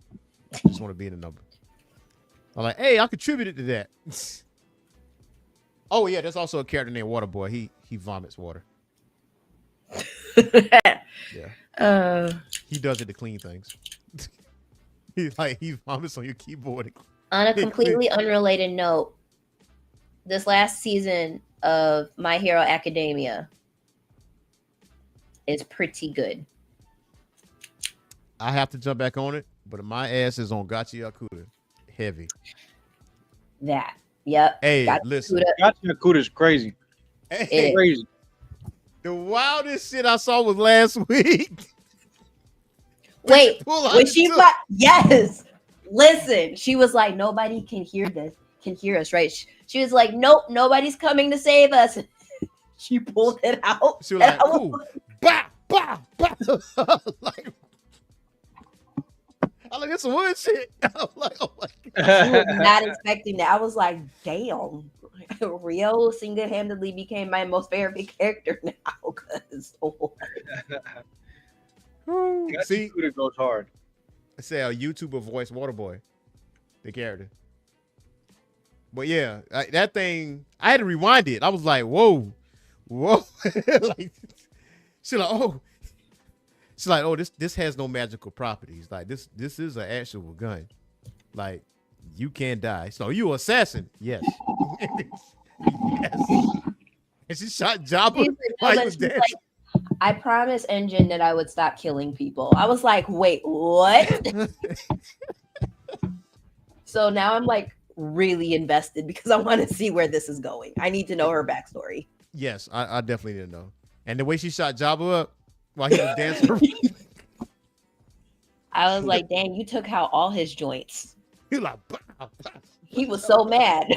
I just want to be in the number. I'm like, hey, I contributed to that. Oh yeah, there's also a character named Waterboy. He vomits water. Yeah. He does it to clean things. He vomits on your keyboard. On a completely unrelated note, this last season of My Hero Academia is pretty good. I have to jump back on it, but my ass is on Gachi Yakuta. Heavy. That. Yep. Hey, listen. Gachi Yakuta is crazy. Hey, crazy. The wildest shit I saw was last week. Wait, when she yes. Listen, she was like, nobody can hear us, right? She was like, nope, nobody's coming to save us. She pulled it out. She was like, ooh, bah, bah, bah. I'm like, it's some wood shit. I'm like, oh my God. I was not expecting that. I was like, damn. Rio single-handedly became my most favorite character now. See, Yakuta goes hard. I say a YouTuber voice Waterboy, the character. But yeah, that thing, I had to rewind it. I was like, whoa. Like, she's like, oh, this has no magical properties. Like this is an actual gun. Like, you can die. So you assassin? Yes. Yes. And she shot Jabba while he was dancing. Like, I promised Engine that I would stop killing people. I was like, wait, what? So now I'm like really invested because I want to see where this is going. I need to know her backstory. Yes, I definitely didn't know. And the way she shot Jabba up while he was dancing. I was like, dang, you took out all his joints. He like, he was so mad.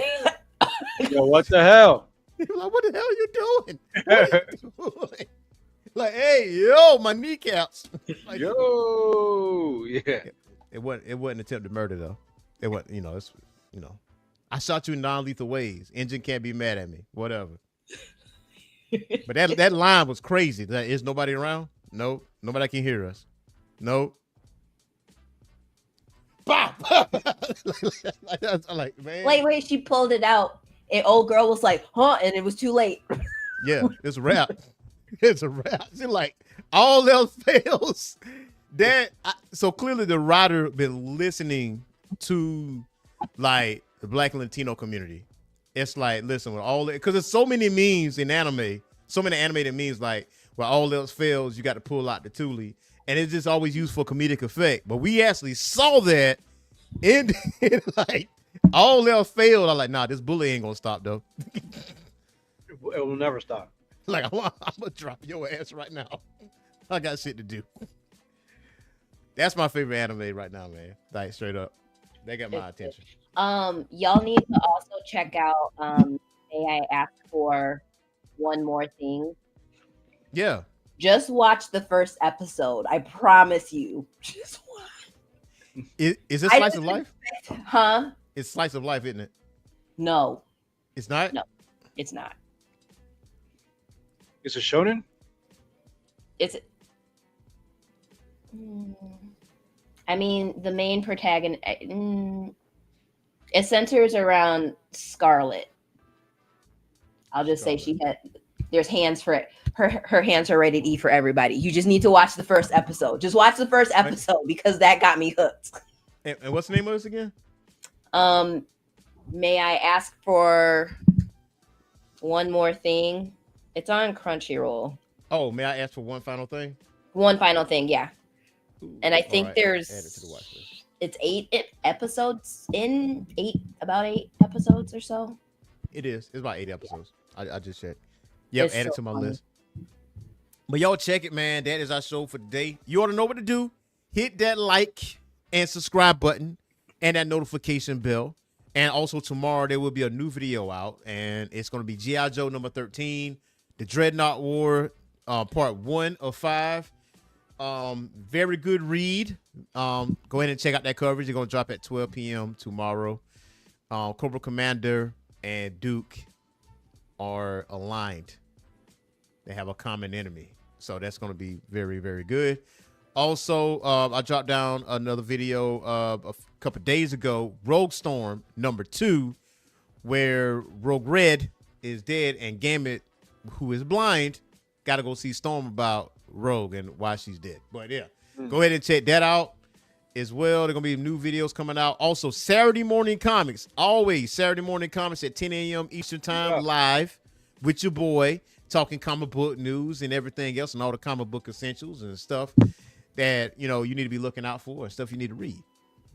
Yo, what the hell? He was like, what the hell are you doing? What are you doing? Like, hey, yo, my kneecaps. Like, yo, yeah. It wasn't attempted murder though. It wasn't, it's I shot you in non-lethal ways. Engine can't be mad at me. Whatever. But that line was crazy. Is nobody around? No. Nobody can hear us. No. Bop! like, man. Wait, she pulled it out. And old girl was like, huh? And it was too late. Yeah, it's a wrap. It's a wrap. She's like, all else fails. So clearly the writer been listening to like the Black and Latino community. It's like, listen, with all because there's so many memes in anime, so many animated memes like, where all else fails, you got to pull out the Thule. And it's just always used for comedic effect. But we actually saw that in like, all else failed. I'm like, nah, this bully ain't gonna stop though. It will never stop. Like, I'm gonna drop your ass right now. I got shit to do. That's my favorite anime right now, man. Like, straight up. They got my attention. Y'all need to also check out May I Ask for One More Thing. Yeah. Just watch the first episode. I promise you. Just watch. Is it slice of life? Huh? It's slice of life, isn't it? No. It's not. No, it's not. It's a shonen. It's. I mean, the main protagonist. It centers around Scarlet. I'll just say she had. There's hands for it. Her hands are rated E for everybody. You just need to watch the first episode. Just watch the first episode because that got me hooked. And what's the name of this again? May I ask for one more thing? It's on Crunchyroll. Oh, may I ask for one final thing? One final thing, yeah. Ooh, and I think there's add it to the watch list. It's 8 episodes in about 8 episodes or so. It is. It's about 8 episodes. I just checked. Yep, It's add it so to my funny. list. But y'all check it, man. That is our show for today. You ought to know what to do. Hit that like and subscribe button and that notification bell. And also tomorrow there will be a new video out, and it's going to be G.I. Joe number 13, the Dreadnought War, part 1 of 5. Very good read. Go ahead and check out that coverage. It's going to drop at 12 p.m. tomorrow. Cobra Commander and Duke are aligned. They have a common enemy. So that's going to be very, very good. Also, I dropped down another video a couple days ago, Rogue Storm number 2, where Rogue Red is dead and Gambit, who is blind, got to go see Storm about Rogue and why she's dead. But yeah, go ahead and check that out as well. There are going to be new videos coming out. Also, Saturday morning comics, always Saturday morning comics at 10 a.m. Eastern time, live with your boy, talking comic book news and everything else and all the comic book essentials and stuff that, you know, you need to be looking out for and stuff you need to read.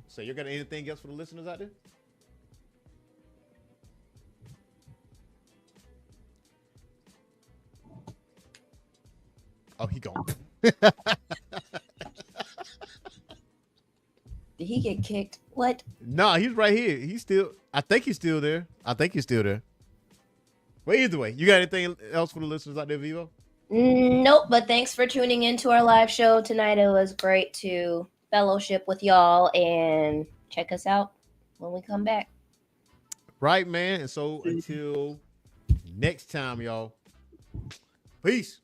So you got anything else for the listeners out there? Oh, he gone. Did he get kicked? What? No, he's right here. I think he's still there. Well, either way, you got anything else for the listeners out there, Vivo? Nope, but thanks for tuning into our live show tonight. It was great to fellowship with y'all, and check us out when we come back. Right, man. And so until next time, y'all. Peace.